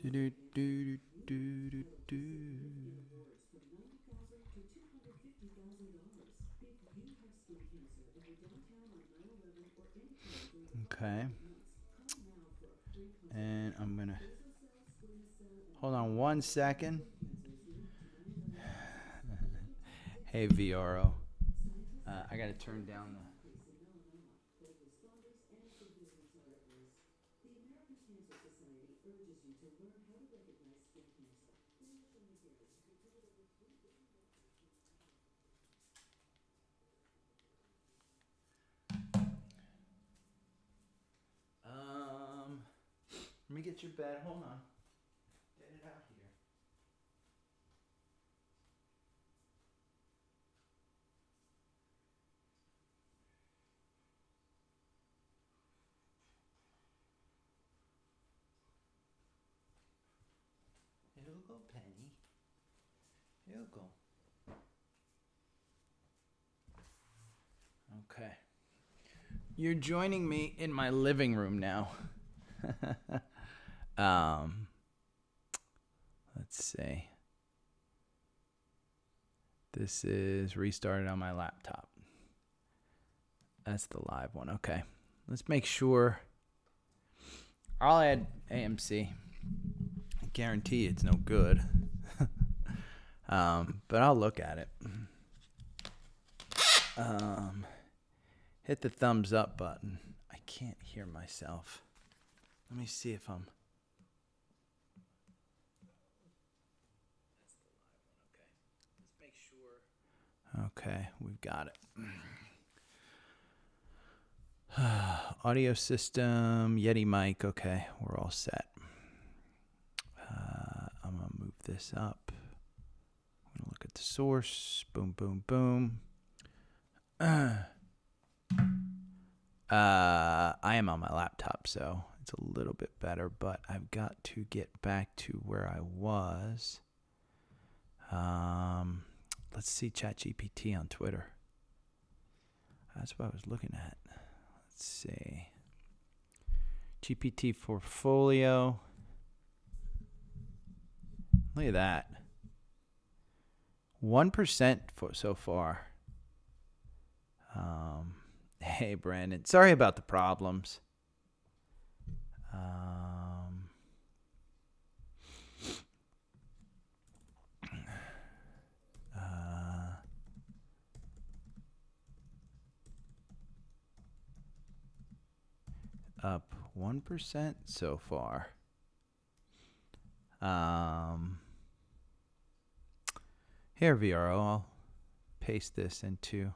Do, do, do, do, do, do. Okay. And I'm going to hold on 1 second. Hey, VRO. I got to turn down the. Let me get your bed. Hold on. Get it out here. It'll go, Penny. It'll go. Okay. You're joining me in my living room now. Let's see. This is restarted on my laptop. That's the live one. Okay. Let's make sure. I'll add AMC. I guarantee it's no good. But I'll look at it. Hit the thumbs up button. I can't hear myself. Let me see if I'm. That's the live one. Okay. Let's make sure. Okay, we've got it. Audio system, Yeti mic. Okay, we're all set. I'm going to move this up. I'm going to look at the source. Boom, boom, boom. I am on my laptop, so it's a little bit better, but I've got to get back to where I was. Let's see ChatGPT on Twitter. That's what I was looking at. Let's see. GPT portfolio. Look at that. 1% so far. Hey, Brandon. Sorry about the problems. Up 1% so far. Here, VRO, I'll paste this into.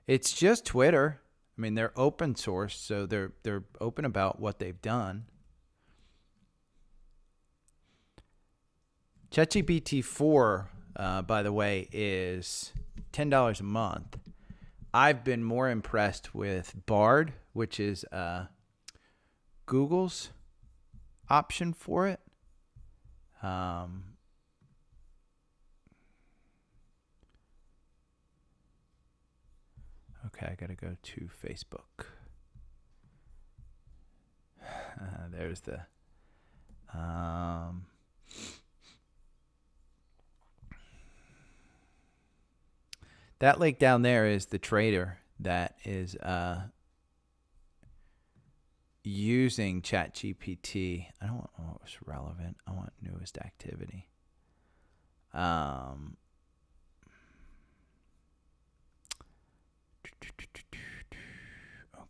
It's just Twitter. I mean, they're open source, so they're open about what they've done. ChatGPT 4, by the way, is $10 a month. I've been more impressed with Bard, which is Google's option for it. Okay, I got to go to Facebook. There's the... that link down there is the trader that is using ChatGPT. I don't want what's relevant. I want newest activity.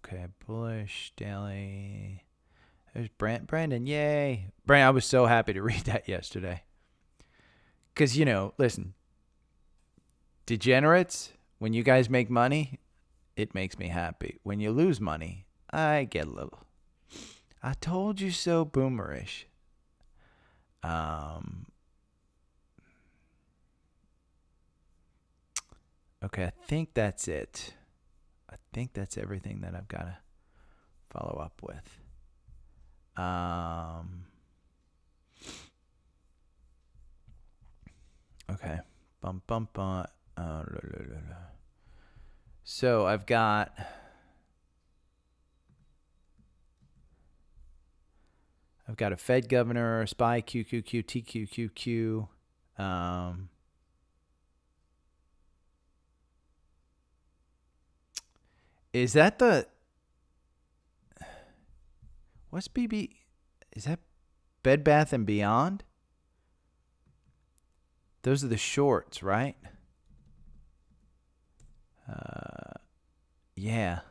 Okay, bullish daily. There's Brandon. Yay. Brandon, I was so happy to read that yesterday. Because, you know, listen, degenerates, when you guys make money, it makes me happy. When you lose money, I get a little, I told you so boomerish. Okay, I think that's it. I think that's everything that I've got to follow up with. Okay. Bum, bum, bum. So I've got a Fed governor, SPY, QQQ, TQQQ. Is that the... What's BB? Is that Bed Bath & Beyond? Those are the shorts, right? Yeah.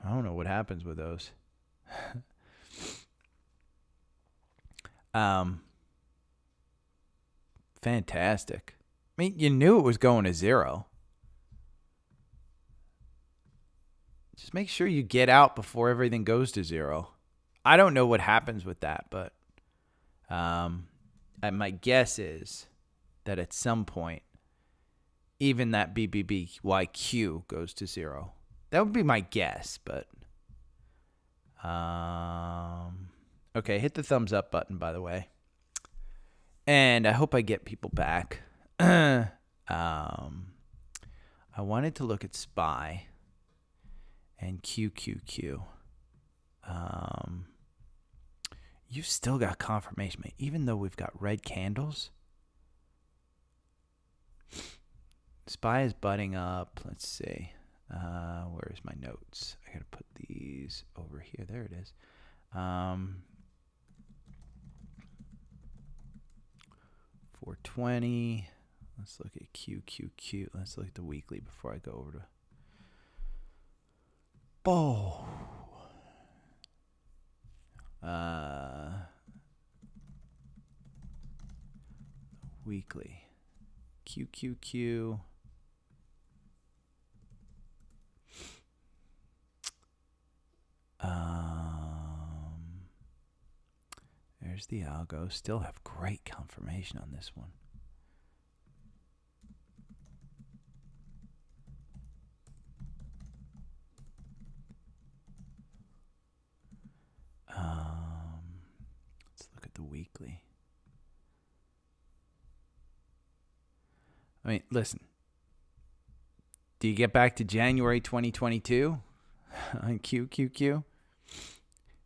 I don't know what happens with those. Fantastic. I mean, you knew it was going to zero. Just make sure you get out before everything goes to zero. I don't know what happens with that, but my guess is that at some point, even that BBBYQ goes to zero. That would be my guess, but okay, hit the thumbs up button, by the way. And I hope I get people back. I wanted to look at SPY and QQQ. You've still got confirmation, man. Even though we've got red candles, SPY is butting up. Let's see. Where's my notes? I gotta put these over here. There it is. 420. Let's look at QQQ. Let's look at the weekly before I go over to weekly. QQQ. There's the algo. Still have great confirmation on this one. Let's look at the weekly. I mean, listen. Do you get back to January 2022 on QQQ?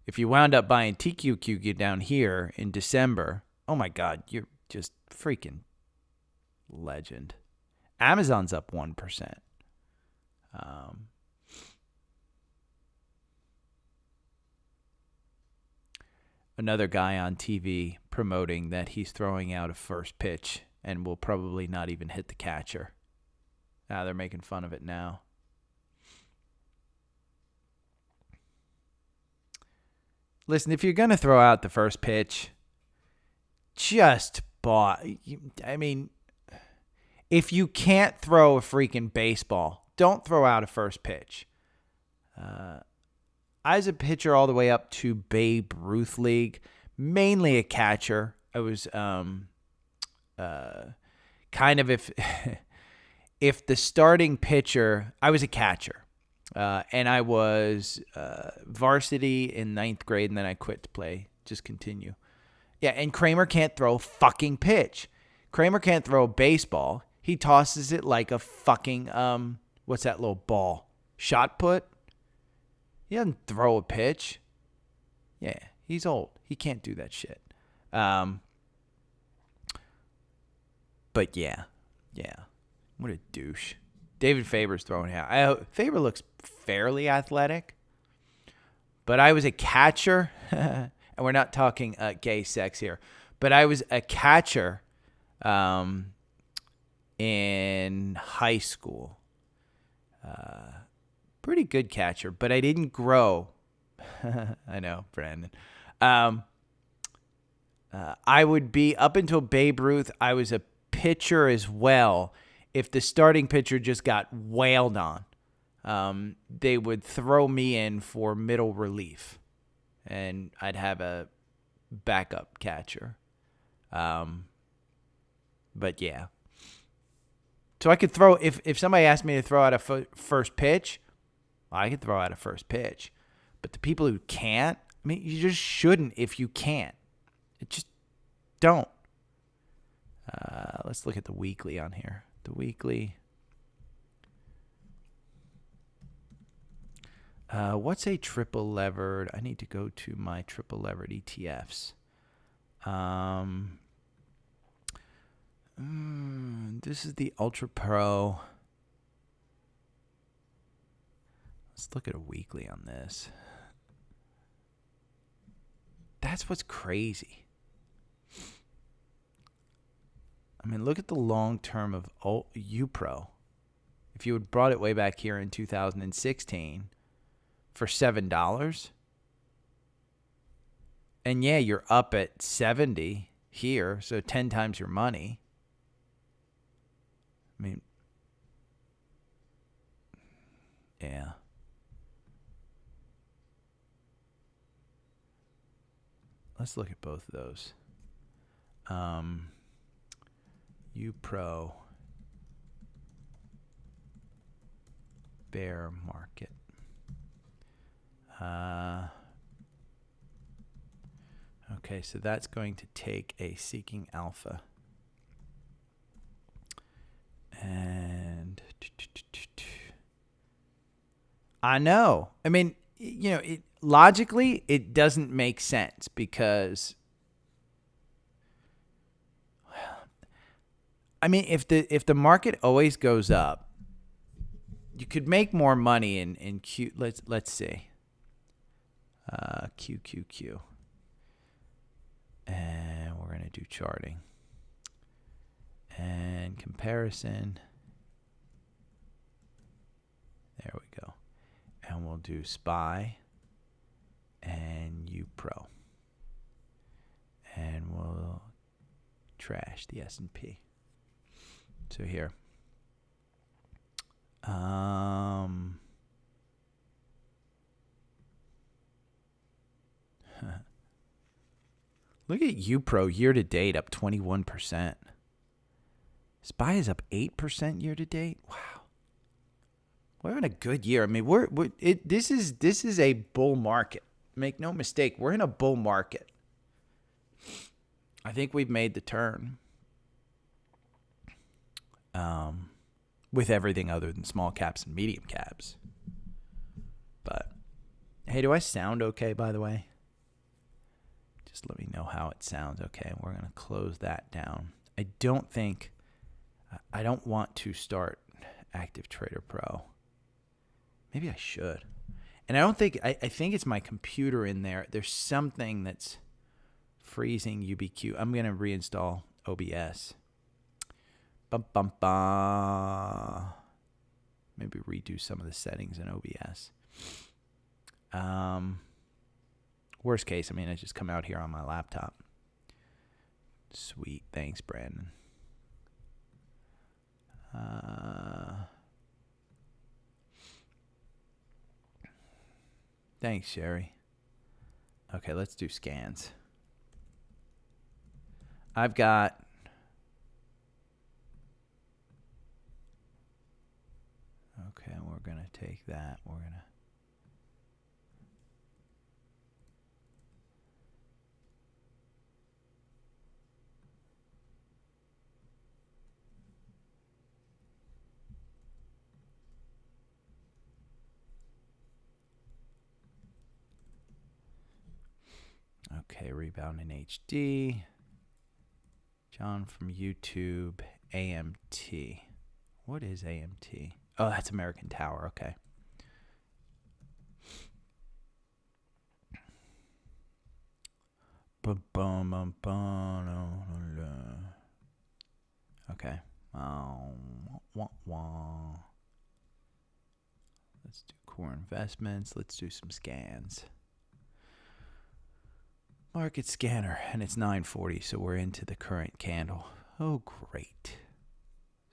If you wound up buying TQQQ down here in December, oh my God, you're just freaking legend. Amazon's up 1%. Another guy on TV promoting that he's throwing out a first pitch and will probably not even hit the catcher. They're making fun of it now. Listen, if you're going to throw out the first pitch, just I mean, if you can't throw a freaking baseball, don't throw out a first pitch. I was a pitcher all the way up to Babe Ruth League, mainly a catcher. I was kind of if the starting pitcher, I was a catcher. And I was varsity in 9th grade, and then I quit to play. Just continue. Yeah, and Kramer can't throw a fucking pitch. Kramer can't throw a baseball. He tosses it like a fucking, what's that little ball? Shot put? He doesn't throw a pitch. Yeah, he's old. He can't do that shit. But yeah. What a douche. David Faber's throwing out. Faber looks fairly athletic, but I was a catcher, and we're not talking gay sex here, but I was a catcher in high school. Pretty good catcher, but I didn't grow. I know, Brandon. I would be, up until Babe Ruth, I was a pitcher as well. If the starting pitcher just got wailed on, they would throw me in for middle relief, and I'd have a backup catcher. But yeah. So I could throw, if somebody asked me to throw out a first pitch, I could throw out a first pitch. But the people who can't, I mean, you just shouldn't if you can't. Just don't. Let's look at the weekly on here. The weekly. What's a triple levered? I need to go to my triple levered ETFs. This is the Ultra Pro. Let's look at a weekly on this. That's what's crazy. I mean, look at the long term of UPRO. If you had brought it way back here in 2016 for $7, and yeah, you're up at 70 here, so 10 times your money. I mean, yeah. Let's look at both of those. UPRO bear market. Okay, so that's going to take a seeking alpha. And I know. I mean, you know, logically, it doesn't make sense because, I mean, if the market always goes up, you could make more money in Q. Let's see, QQQ, and we're gonna do charting and comparison. There we go, and we'll do SPY and UPRO, and we'll trash the S&P. So here, look at UPRO year to date up 21%. SPY is up 8% year to date. Wow, we're having a good year. I mean, this is a bull market. Make no mistake, we're in a bull market. I think we've made the turn. With everything other than small caps and medium caps. But, hey, do I sound okay, by the way? Just let me know how it sounds. Okay, we're going to close that down. I don't want to start Active Trader Pro. Maybe I should. And I think it's my computer in there. There's something that's freezing UBQ. I'm going to reinstall OBS. Maybe redo some of the settings in OBS. Worst case, I mean, I just come out here on my laptop. Sweet. Thanks, Brandon. Thanks, Sherry. Okay, let's do scans. I've got... Okay, we're going to take that. We're going to... Okay, rebound in HD. John from YouTube, AMT. What is AMT? Oh, that's American Tower. Okay. Okay. Let's do core investments. Let's do some scans. Market scanner, and it's 9:40, so we're into the current candle. Oh, great.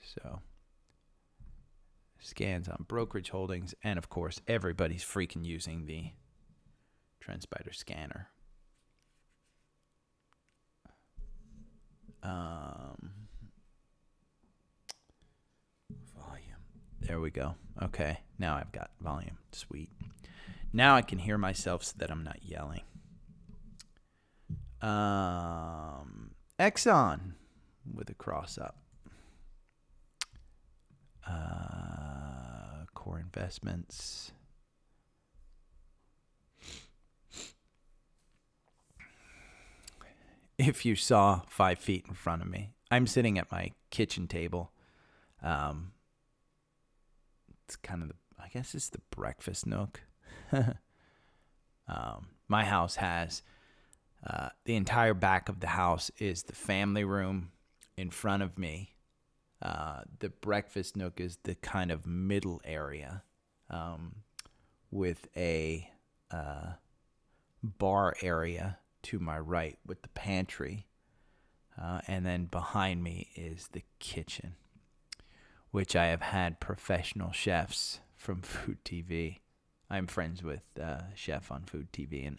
So, scans on brokerage holdings, and of course, everybody's freaking using the TrendSpider scanner. Volume. There we go. Okay, now I've got volume. Sweet. Now I can hear myself so that I'm not yelling. Exxon with a cross up. Core investments. If you saw 5 feet in front of me, I'm sitting at my kitchen table. It's kind of I guess it's the breakfast nook. My house has the entire back of the house is the family room. In front of me, the breakfast nook is the kind of middle area, with a bar area to my right with the pantry, and then behind me is the kitchen, which I have had professional chefs from Food TV. I'm friends with chef on Food TV, and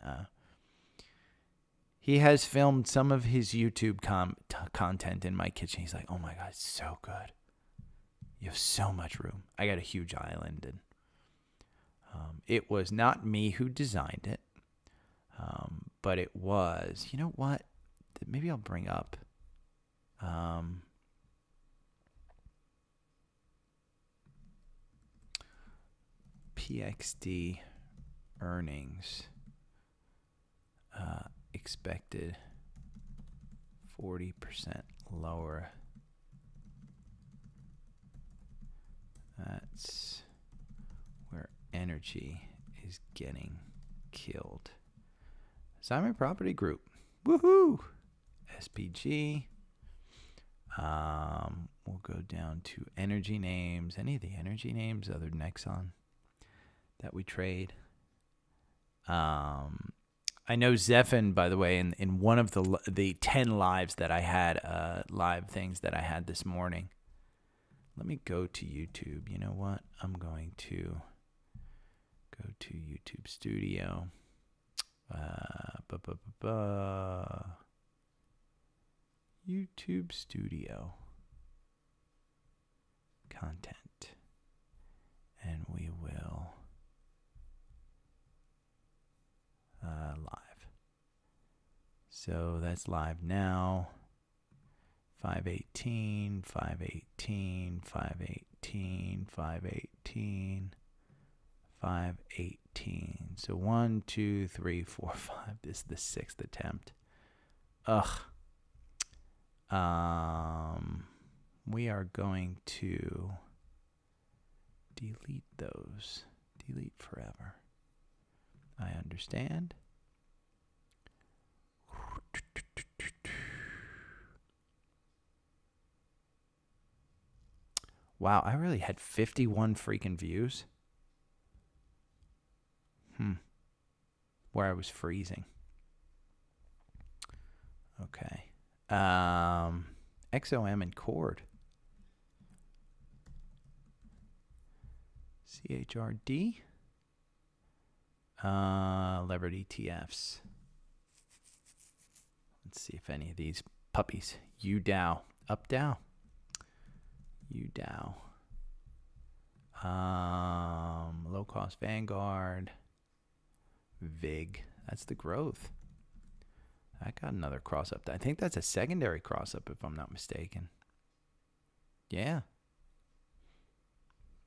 he has filmed some of his YouTube content in my kitchen. He's like, oh my God, it's so good. You have so much room. I got a huge island, and it was not me who designed it, but it was, you know what? Maybe I'll bring up. PXD earnings expected 40% lower. That's where energy is getting killed. Simon Property Group. Woohoo! SPG. We'll go down to energy names. Any of the energy names other than Exxon that we trade. I know Zephin, by the way, in one of the 10 lives that I had, live things that I had this morning. Let me go to YouTube. You know what? I'm going to go to YouTube Studio. YouTube Studio. Content. And we will live. So that's live now. 518, 518, 518, 518, 518. So 1, 2, 3, 4, 5. This is the 6th attempt. We are going to delete those. Delete forever. I understand. Wow, I really had 51 freaking views. Where I was freezing. Okay. XOM and Cord. CHRD. Levered ETFs. Let's see if any of these puppies. UDOW. UpDow. UDOW. Low cost Vanguard. VIG. That's the growth. I got another cross up. I think that's a secondary cross up if I'm not mistaken. Yeah.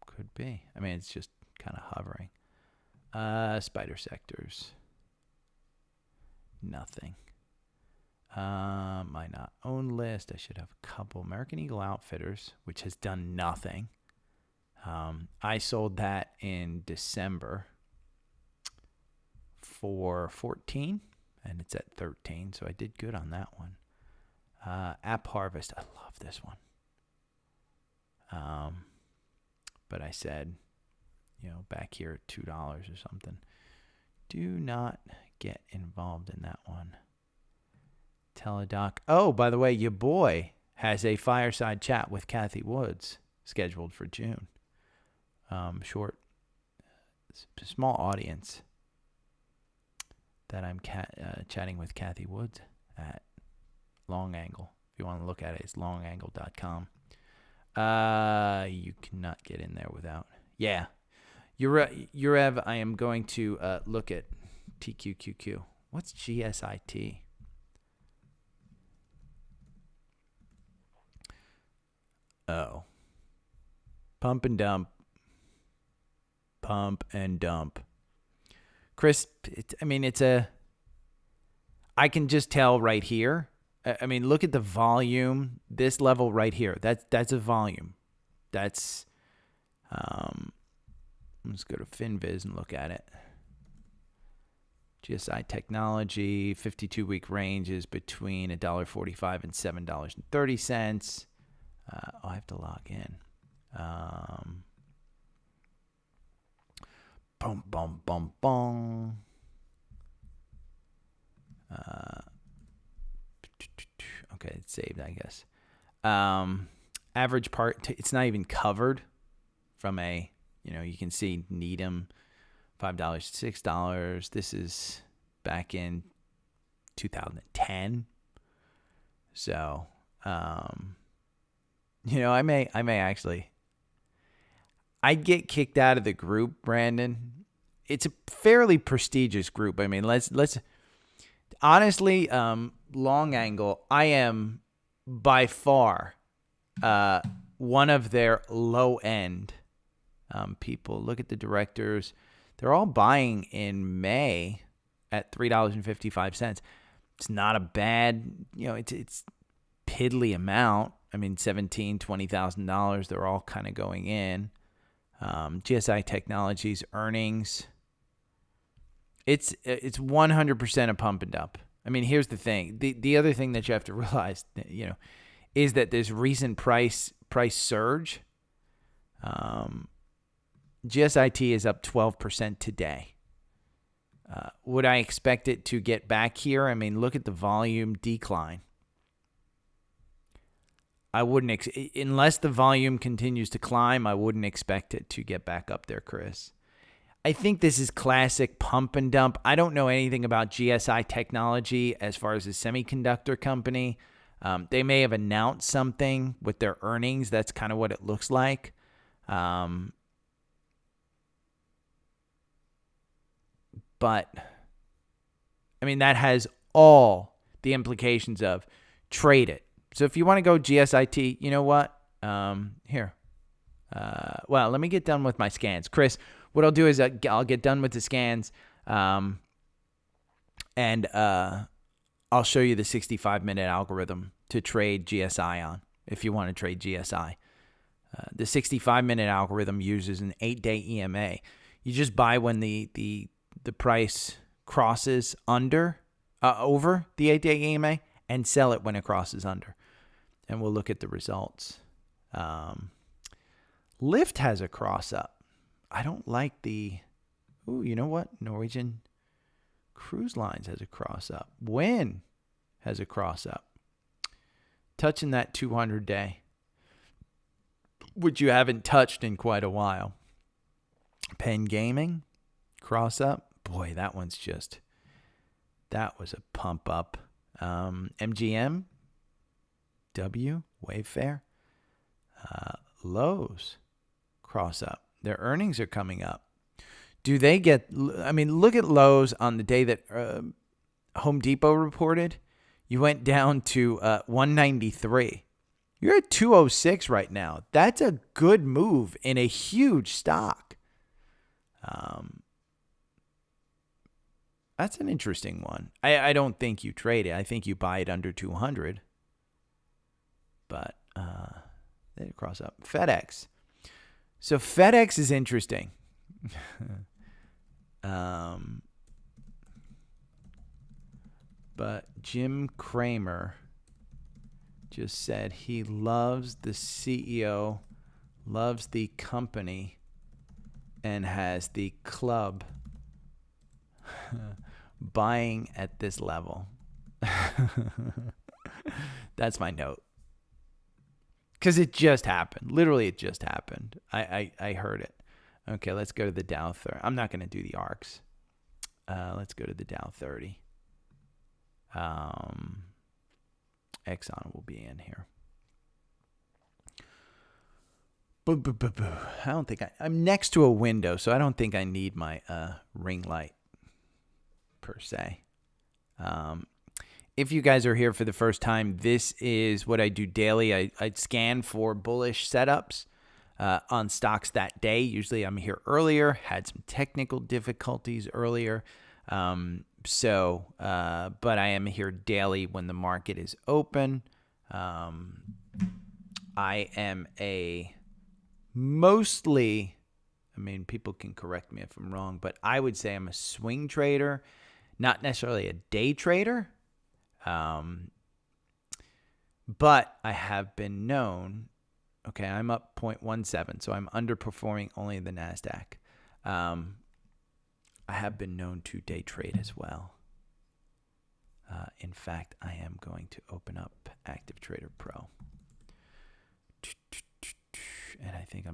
Could be. I mean, it's just kind of hovering. Spider sectors. Nothing. My not owned list. I should have a couple. American Eagle Outfitters, which has done nothing. I sold that in December for 14, and it's at 13, so I did good on that one. App Harvest. I love this one. But I said, back here at $2 or something. Do not get involved in that one. Teledoc. Oh, by the way, your boy has a fireside chat with Kathy Woods scheduled for June. Short, small audience that I'm chatting with Kathy Woods at Long Angle. If you want to look at it, it's longangle.com. You cannot get in there without. Yeah. Yurev, I am going to look at TQQQ. What's GSIT? Oh. Pump and dump. Pump and dump. Chris, I can just tell right here. I mean, look at the volume. This level right here. That's a volume. That's, let's go to FinViz and look at it. GSI Technology, 52-week range is between $1.45 and $7.30. I have to log in. Boom, boom, boom, boom. Okay, it's saved, I guess. Average part, it's not even covered from a, you can see Needham, $5 to $6. This is back in 2010. So, I may actually, I'd get kicked out of the group, Brandon. It's a fairly prestigious group. I mean, let's honestly, long angle, I am by far one of their low end people. Look at the directors. They're all buying in May at $3.55. It's not a bad, it's piddly amount. I mean, $17,000, $20,000. They're all kind of going in. GSI Technologies earnings. It's 100% a pump and dump. I mean, here's the thing. The other thing that you have to realize, is that this recent price surge. GSIT is up 12% today. Would I expect it to get back here? I mean, look at the volume decline. I wouldn't, unless the volume continues to climb, I wouldn't expect it to get back up there, Chris. I think this is classic pump and dump. I don't know anything about GSI Technology as far as a semiconductor company. They may have announced something with their earnings. That's kind of what it looks like. But, I mean, that has all the implications of trade it. So if you want to go GSIT, you know what? Here. Well, let me get done with my scans. Chris, what I'll do is I'll get done with the scans, and I'll show you the 65-minute algorithm to trade GSI on if you want to trade GSI. The 65-minute algorithm uses an 8-day EMA. You just buy when the price crosses over the 8-day EMA and sell it when it crosses under. And we'll look at the results. Lyft has a cross up. I don't like you know what? Norwegian Cruise Lines has a cross up. Win has a cross up. Touching that 200-day, which you haven't touched in quite a while. Penn Gaming, cross up. Boy, that was a pump up. MGM, Wayfair, Lowe's, cross up. Their earnings are coming up. Do they get, look at Lowe's on the day that Home Depot reported. You went down to 193. You're at 206 right now. That's a good move in a huge stock. That's an interesting one. I don't think you trade it. I think you buy it under 200. But they cross up. FedEx. So FedEx is interesting. But Jim Cramer just said he loves the CEO, loves the company, and has the club buying at this level. That's my note. Because it just happened. Literally, it just happened. I heard it. Okay, let's go to the Dow 30. I'm not going to do the ARCs. Let's go to the Dow 30. Exxon will be in here. Boo, boo, boo, boo. I don't think I'm next to a window, so I don't think I need my ring light per se. If you guys are here for the first time, this is what I do daily. I scan for bullish setups on stocks that day. Usually I'm here earlier, had some technical difficulties earlier. But I am here daily when the market is open. I am mostly, people can correct me if I'm wrong, but I would say I'm a swing trader, not necessarily a day trader. But I have been known, okay, I'm up 0.17, so I'm underperforming only the NASDAQ. I have been known to day trade as well. In fact, I am going to open up Active Trader Pro. And I think I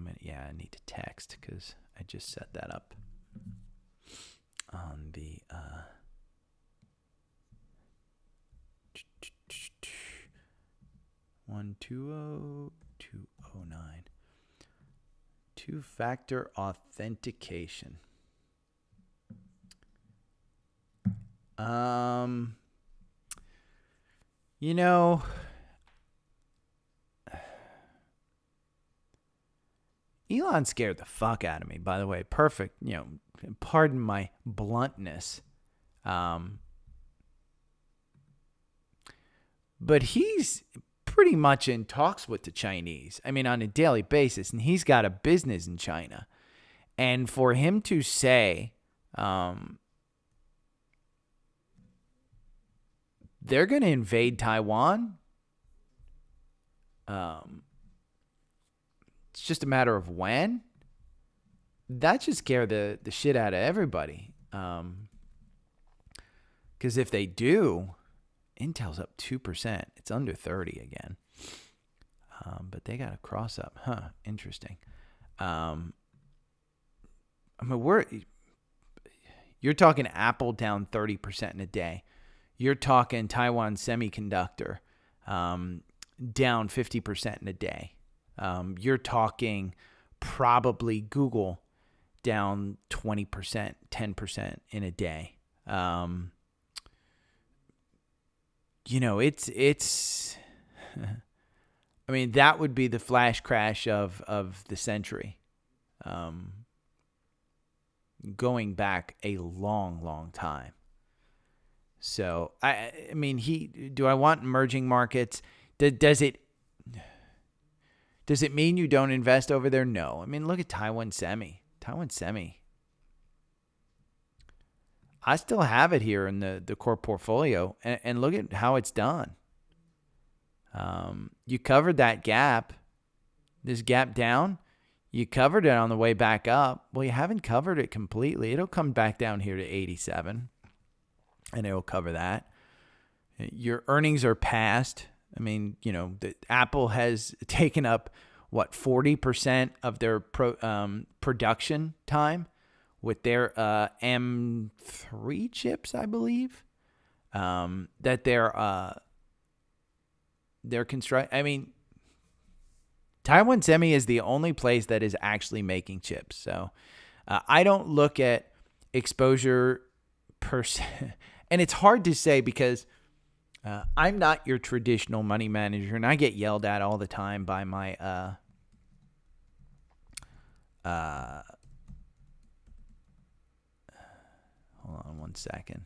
need to text because I just set that up on the 120209. Two-factor authentication. Elon scared the fuck out of me, by the way. Perfect, pardon my bluntness. But he's pretty much in talks with the Chinese. On a daily basis, and he's got a business in China. And for him to say, they're going to invade Taiwan, it's just a matter of when. That should scare the shit out of everybody. Because if they do, Intel's up 2%. It's under 30 again. But they got a cross up. Interesting. You're talking Apple down 30% in a day. You're talking Taiwan Semiconductor down 50% in a day. You're talking probably Google down 20%, 10% in a day. It's that would be the flash crash of the century. Going back a long, long time. So, do I want emerging markets? Does it mean you don't invest over there? No. Look at Taiwan Semi. I still have it here in the core portfolio, and look at how it's done. You covered that gap, this gap down. You covered it on the way back up. Well, you haven't covered it completely. It'll come back down here to 87, and it'll cover that. Your earnings are past. The Apple has taken up, 40% of their production time with their M3 chips, I believe, that they're constructing. Taiwan Semi is the only place that is actually making chips. So I don't look at exposure per se. And it's hard to say because I'm not your traditional money manager, and I get yelled at all the time by my hold on one second.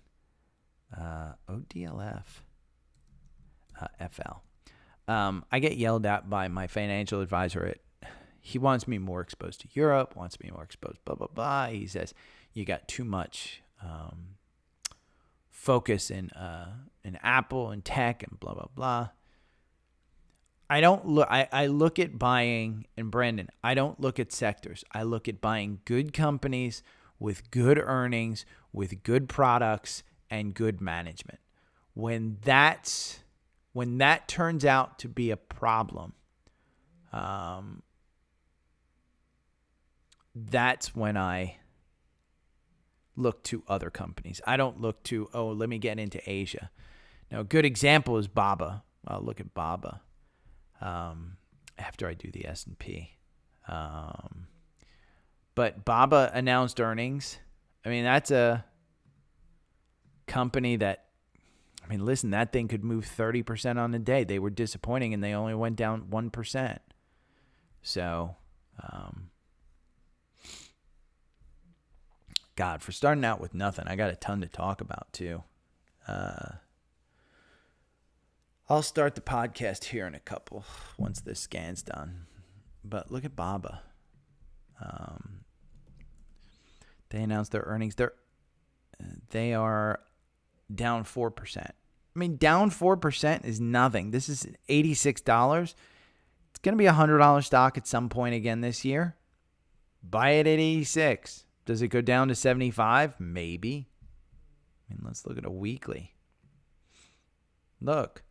ODLF FL. I get yelled at by my financial advisor. He wants me more exposed to Europe, wants me more exposed, blah, blah, blah. He says, you got too much focus in Apple and tech and blah, blah, blah. I look at buying, and Brandon, I don't look at sectors. I look at buying good companies with good earnings, with good products, and good management. When that turns out to be a problem, that's when I look to other companies. I don't look to, let me get into Asia. Now, a good example is Baba. I'll look at Baba after I do the S&P. But Baba announced earnings. That's a company that I mean, listen, that thing could move 30% on the day. They were disappointing, and they only went down 1%. So, God, for starting out with nothing, I got a ton to talk about, too. I'll start the podcast here in a couple once this scan's done. But look at BABA. They announced their earnings. They are down 4%. I mean, down 4% is nothing. This is $86. It's going to be a $100 stock at some point again this year. Buy it at 86. Does it go down to 75? Maybe. I mean, let's look at a weekly. Look.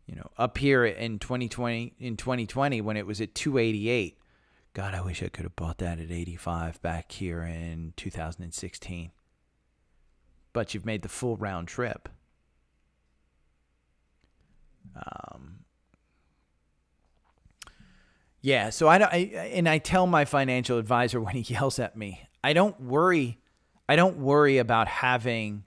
You know, up here in 2020 when it was at 288. God, I wish I could have bought that at 85 back here in 2016. But you've made the full round trip. Yeah, so I tell my financial advisor when he yells at me, I don't worry about having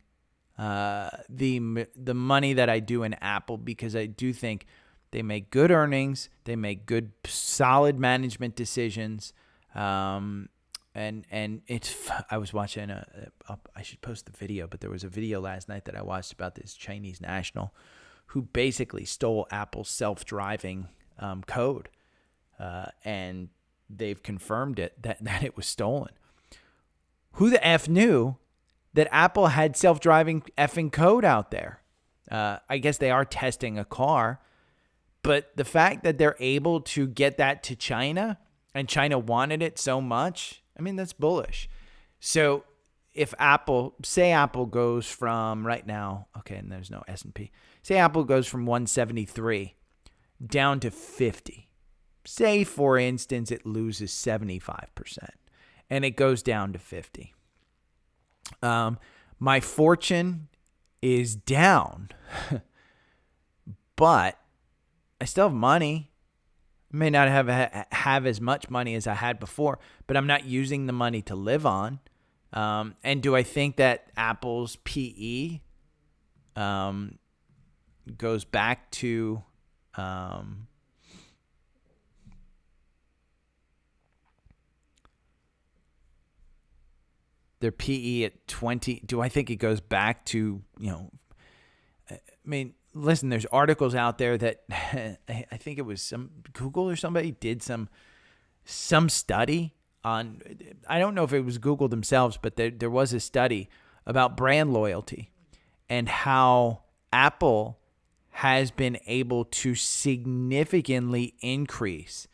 the money that I do in Apple, because I do think they make good earnings, they make good solid management decisions, and it's. I was watching I should post the video, but there was a video last night that I watched about this Chinese national who basically stole Apple's self-driving code, and they've confirmed it that it was stolen. Who the F knew that Apple had self-driving effing code out there? I guess they are testing a car, but the fact that they're able to get that to China and China wanted it so much, I mean, that's bullish. So if say Apple goes from right now, okay, and there's no S&P. Say Apple goes from 173 down to 50. Say, for instance, it loses 75% and it goes down to 50. My fortune is down, but I still have money. I may not have as much money as I had before, but I'm not using the money to live on. And do I think that Apple's PE goes back to their PE at 20? Do I think it goes back to, I mean, listen, there's articles out there that I think it was some Google or somebody did some study on, I don't know if it was Google themselves, but there was a study about brand loyalty and how Apple has been able to significantly increase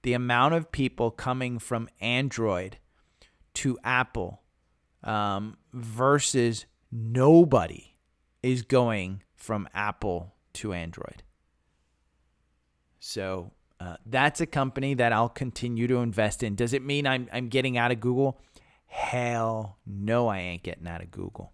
the amount of people coming from Android to Apple versus nobody is going from Apple to Android. So that's a company that I'll continue to invest in. Does it mean I'm getting out of Google? Hell no, I ain't getting out of Google.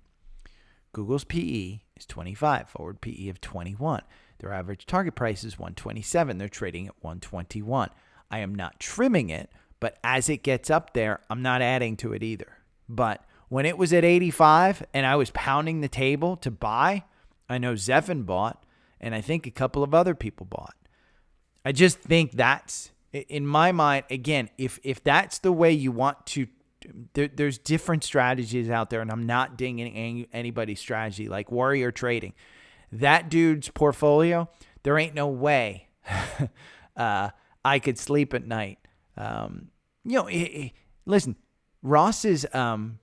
Google's PE is 25, forward PE of 21. Their average target price is 127. They're trading at 121. I am not trimming it, but as it gets up there, I'm not adding to it either. But when it was at 85 and I was pounding the table to buy, I know Zephan bought, and I think a couple of other people bought. I just think that's, in my mind, again, if that's the way you want to, there's different strategies out there, and I'm not dinging anybody's strategy, like warrior trading. That dude's portfolio, there ain't no way I could sleep at night. Listen, Ross's $10,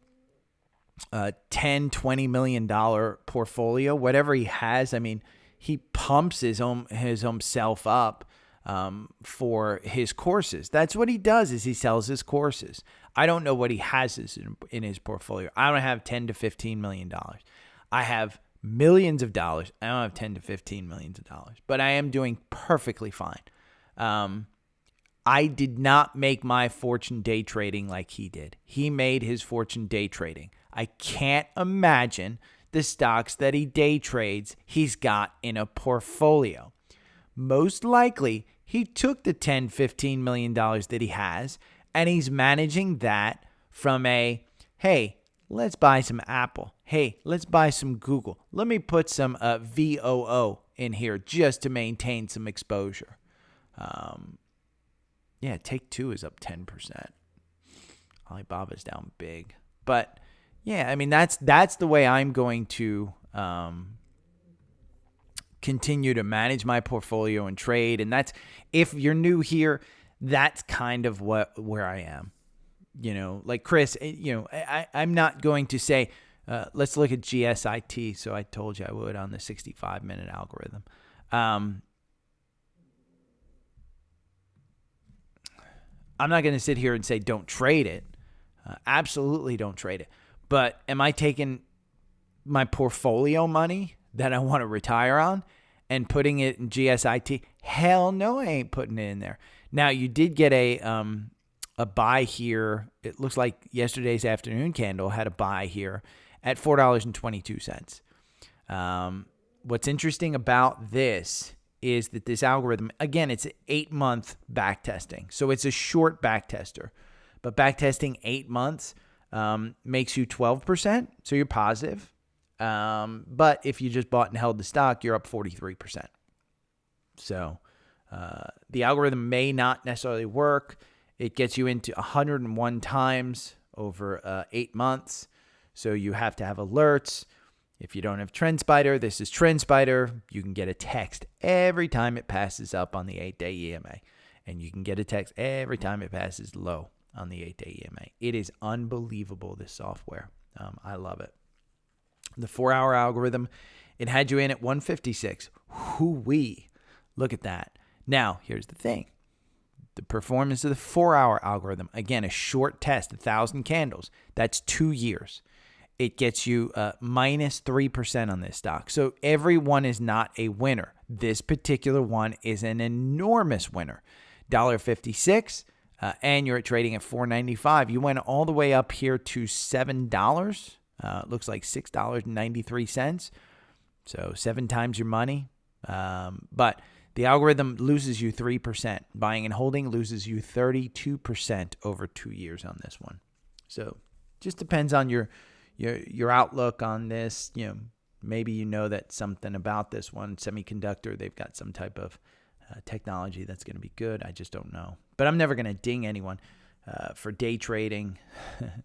$20 million portfolio, whatever he has, I mean, he pumps his own self up for his courses. That's what he does, is he sells his courses. I don't know what he has in his portfolio. I don't have $10 to $15 million. I have millions of dollars. I don't have $10 to $15 million, but I am doing perfectly fine. I did not make my fortune day trading like he did. He made his fortune day trading. I can't imagine the stocks that he day trades he's got in a portfolio. Most likely, he took the $10, $15 million that he has, and he's managing that from hey, let's buy some Apple. Hey, let's buy some Google. Let me put some VOO in here just to maintain some exposure. Yeah, Take Two is up 10%. Alibaba's down big. But yeah, I mean, that's the way I'm going to continue to manage my portfolio and trade. And that's, if you're new here, that's kind of where I am. You know, like Chris, you know, I'm not going to say, let's look at GSIT. So I told you I would on the 65-minute algorithm. I'm not going to sit here and say don't trade it. Absolutely don't trade it. But am I taking my portfolio money that I want to retire on and putting it in GSIT? Hell no, I ain't putting it in there. Now, you did get a buy here. It looks like yesterday's afternoon candle had a buy here at $4.22. What's interesting about this is that this algorithm, again, it's 8-month back testing. So it's a short back tester. But back testing 8 months makes you 12%. So you're positive. But if you just bought and held the stock, you're up 43%. So the algorithm may not necessarily work. It gets you into 101 times over 8 months. So you have to have alerts. If you don't have TrendSpider, this is TrendSpider. You can get a text every time it passes up on the 8-day EMA. And you can get a text every time it passes low on the 8-day EMA. It is unbelievable, this software. I love it. The 4-hour algorithm, it had you in at 156. Hoo-wee. Look at that. Now, here's the thing. The performance of the 4-hour algorithm, again, a short test, 1,000 candles. That's 2 years. It gets you minus 3% on this stock. So every one is not a winner. This particular one is an enormous winner. $1.56, and you're trading at $4.95. You went all the way up here to $7. It looks like $6.93. So 7 times your money. But the algorithm loses you 3%. Buying and holding loses you 32% over 2 years on this one. So just depends on your outlook on this. You know, maybe you know that something about this one, semiconductor, they've got some type of technology that's going to be good. I just don't know. But I'm never going to ding anyone for day trading.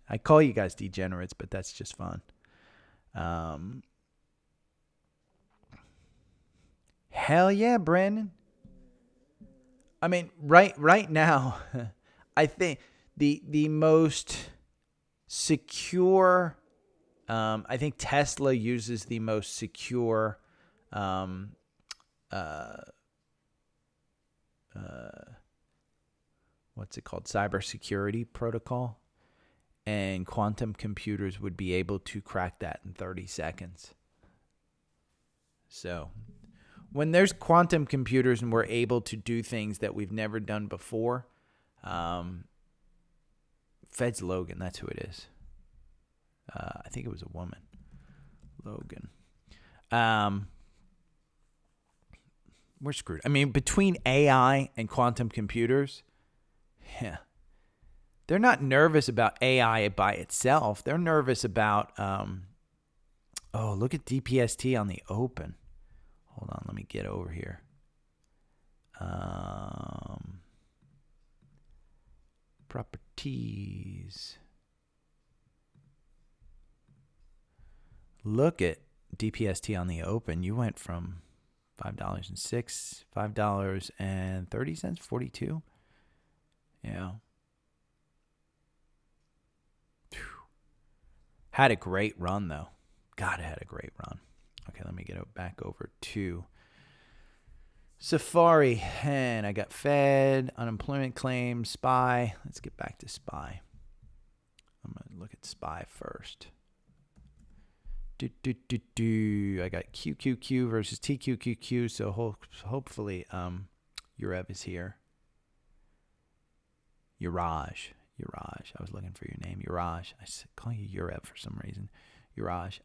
I call you guys degenerates, but that's just fun. Hell yeah, Brandon. I mean, right now, I think the most secure, I think Tesla uses the most secure what's it called? Cybersecurity protocol. And quantum computers would be able to crack that in 30 seconds. So when there's quantum computers and we're able to do things that we've never done before, Fed's Logan, that's who it is. I think it was a woman. Logan. We're screwed. I mean, between AI and quantum computers, yeah, they're not nervous about AI by itself. They're nervous about, look at DPST on the open. Hold on, let me get over here. Properties. Look at DPST on the open. You went from $5.06, $5.30, 42. Yeah. Whew. Had a great run, though. God, it had a great run. Okay, let me get it back over to Safari. And I got Fed, unemployment claims, SPY. Let's get back to SPY. I'm going to look at SPY first. I got QQQ versus TQQQ, so hopefully Urev is here. Uraj. I was looking for your name. Uraj. I call you Urev for some reason. Uraj.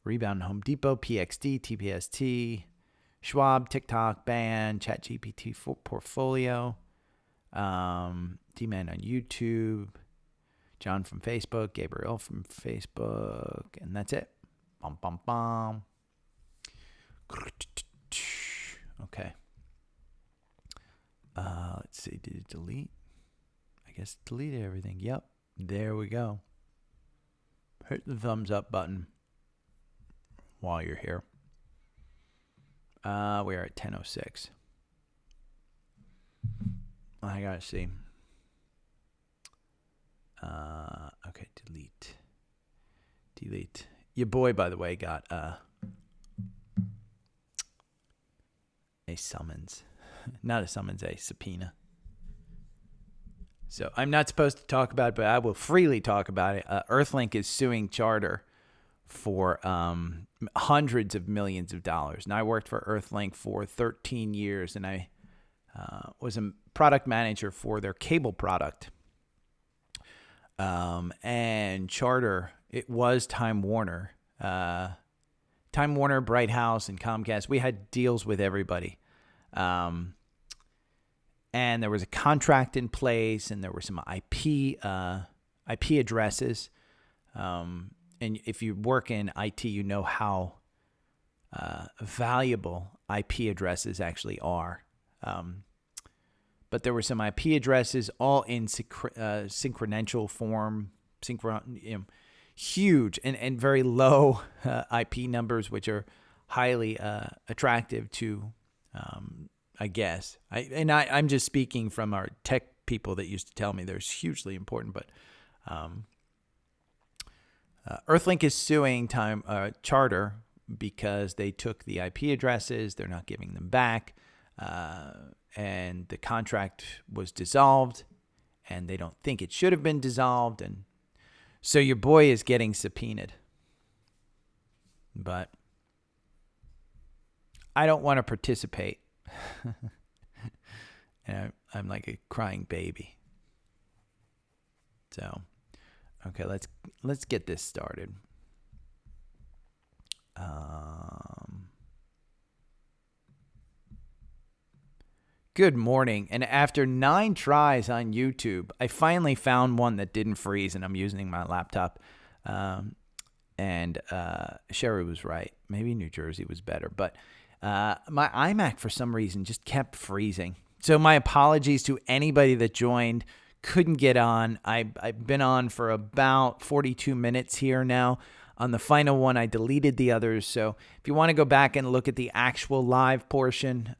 Rebound Home Depot, PXD, TPST, Schwab, TikTok, Band, ChatGPT portfolio, demand on YouTube, John from Facebook, Gabriel from Facebook, and that's it. Bum, bum, bum. Okay. Let's see. Did it delete? I guess it deleted everything. Yep. There we go. Hit the thumbs up button while you're here. We are at 10:06. I gotta see. Okay, delete. Your boy, by the way, got a summons. Not a summons, a subpoena. So I'm not supposed to talk about it, but I will freely talk about it. Earthlink is suing Charter for hundreds of millions of dollars. And I worked for Earthlink for 13 years, and I was a product manager for their cable product. And Charter, it was Time Warner. Time Warner, Bright House, and Comcast. We had deals with everybody. And there was a contract in place, and there were some IP addresses. And if you work in IT, you know how valuable IP addresses actually are. But there were some IP addresses all in synchronential form, huge and very low IP numbers, which are highly attractive to, I guess. I'm just speaking from our tech people that used to tell me they're hugely important, but Earthlink is suing Charter because they took the IP addresses. They're not giving them back. And the contract was dissolved, and they don't think it should have been dissolved. And so your boy is getting subpoenaed. But I don't want to participate. And I'm like a crying baby. So, okay, let's get this started. Good morning. And after 9 tries on YouTube, I finally found one that didn't freeze, and I'm using my laptop. And Sherry was right. Maybe New Jersey was better. But my iMac, for some reason, just kept freezing. So my apologies to anybody that joined, couldn't get on. I've been on for about 42 minutes here now. On the final one, I deleted the others. So if you want to go back and look at the actual live portion,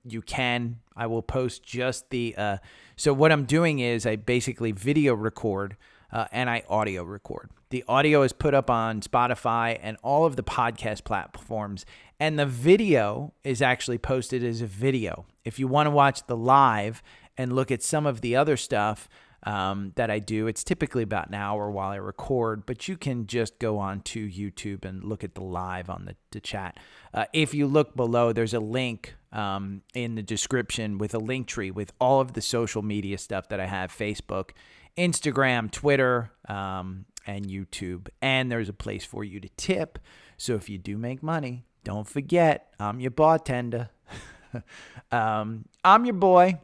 you can. I will post just the... So what I'm doing is I basically video record and I audio record. The audio is put up on Spotify and all of the podcast platforms. And the video is actually posted as a video. If you want to watch the live and look at some of the other stuff that I do, it's typically about an hour while I record, but you can just go on to YouTube and look at the live on the chat. If you look below, there's a link in the description with a link tree with all of the social media stuff that I have: Facebook, Instagram, Twitter, and YouTube. And there's a place for you to tip. So if you do make money, don't forget, I'm your bartender. I'm your boy.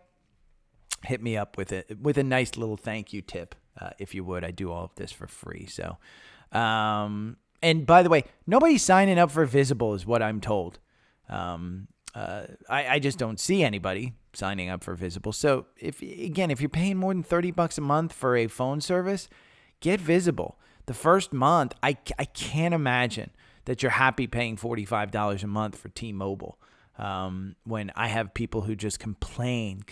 Hit me up with a nice little thank you tip, if you would. I do all of this for free. So, and by the way, nobody's signing up for Visible is what I'm told. I just don't see anybody signing up for Visible. So if you're paying more than $30 a month for a phone service, get Visible. The first month, I can't imagine that you're happy paying $45 a month for T-Mobile. When I have people who just complain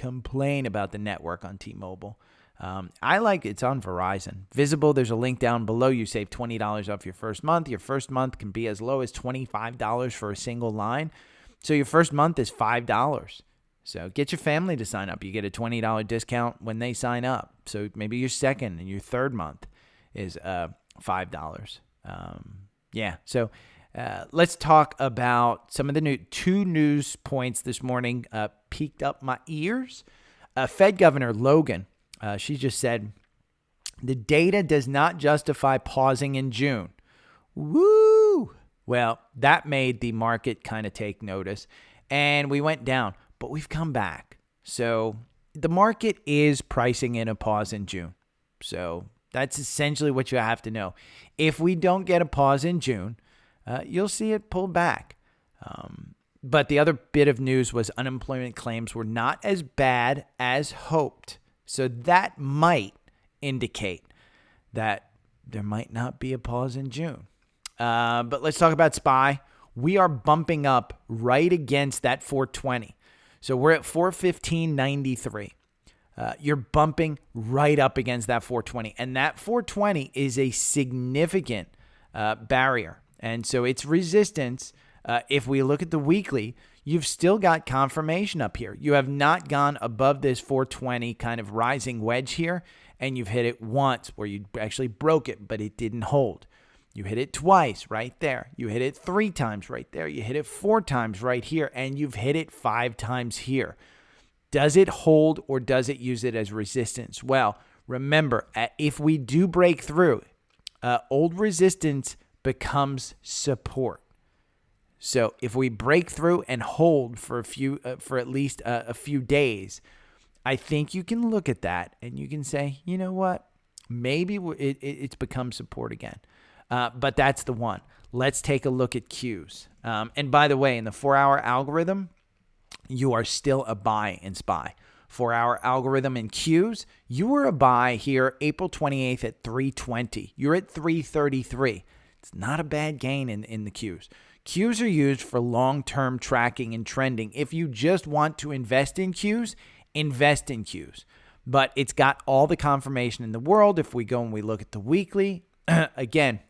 about the network on T-Mobile. I like it's on Verizon. Visible, there's a link down below. You save $20 off your first month. Your first month can be as low as $25 for a single line. So your first month is $5. So get your family to sign up. You get a $20 discount when they sign up. So maybe your second and your third month is $5. Yeah, so... let's talk about some of the two news points this morning piqued up my ears. Fed Governor Logan, she just said, the data does not justify pausing in June. Woo! Well, that made the market kind of take notice, and we went down, but we've come back. So the market is pricing in a pause in June. So That's essentially what you have to know. If we don't get a pause in June, you'll see it pull back. But the other bit of news was unemployment claims were not as bad as hoped. So that might indicate that there might not be a pause in June. But let's talk about SPY. We are bumping up right against that 420. So we're at 415.93. You're bumping right up against that 420. And that 420 is a significant barrier. And so its resistance, if we look at the weekly, you've still got confirmation up here. You have not gone above this 420 kind of rising wedge here. And you've hit it once where you actually broke it, but it didn't hold. You hit it twice right there. You hit it 3 times right there. You hit it 4 times right here. And you've hit it 5 times here. Does it hold or does it use it as resistance? Well, remember, if we do break through, old resistance becomes support. So if we break through and hold for at least a few days, I think you can look at that and you can say, you know what, maybe it's become support again. But that's the one. Let's take a look at Qs. And by the way, in the 4-hour algorithm, you are still a buy in SPY. 4-hour algorithm in Qs, you were a buy here April 28th at 320. You're at 333. It's not a bad gain in the Qs. Qs are used for long-term tracking and trending. If you just want to invest in Qs, invest in Qs. But it's got all the confirmation in the world. If we go and we look at the weekly, again,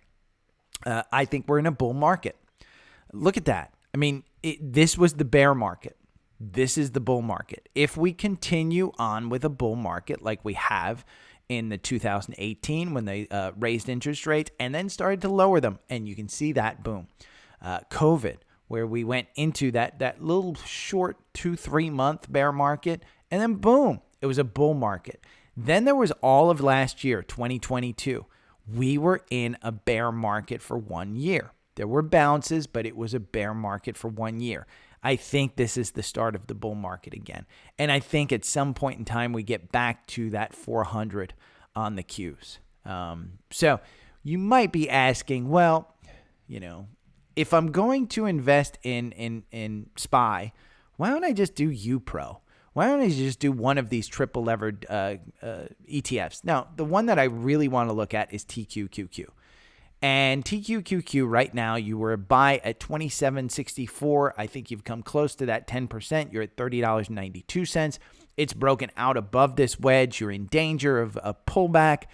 I think we're in a bull market. Look at that. I mean, this was the bear market. This is the bull market. If we continue on with a bull market like we have in the 2018 when they raised interest rates and then started to lower them, and you can see that, boom. COVID, where we went into that little short 2-3 month bear market, and then boom, it was a bull market. Then there was all of last year, 2022. We were in a bear market for 1 year. There were bounces, but it was a bear market for 1 year. I think this is the start of the bull market again. And I think at some point in time, we get back to that 400 on the Qs. So you might be asking, well, you know, if I'm going to invest in SPY, why don't I just do UPRO? Why don't I just do one of these triple levered ETFs? Now, the one that I really want to look at is TQQQ. And TQQQ right now, you were a buy at $27.64. I think you've come close to that 10%. You're at $30.92. It's broken out above this wedge. You're in danger of a pullback.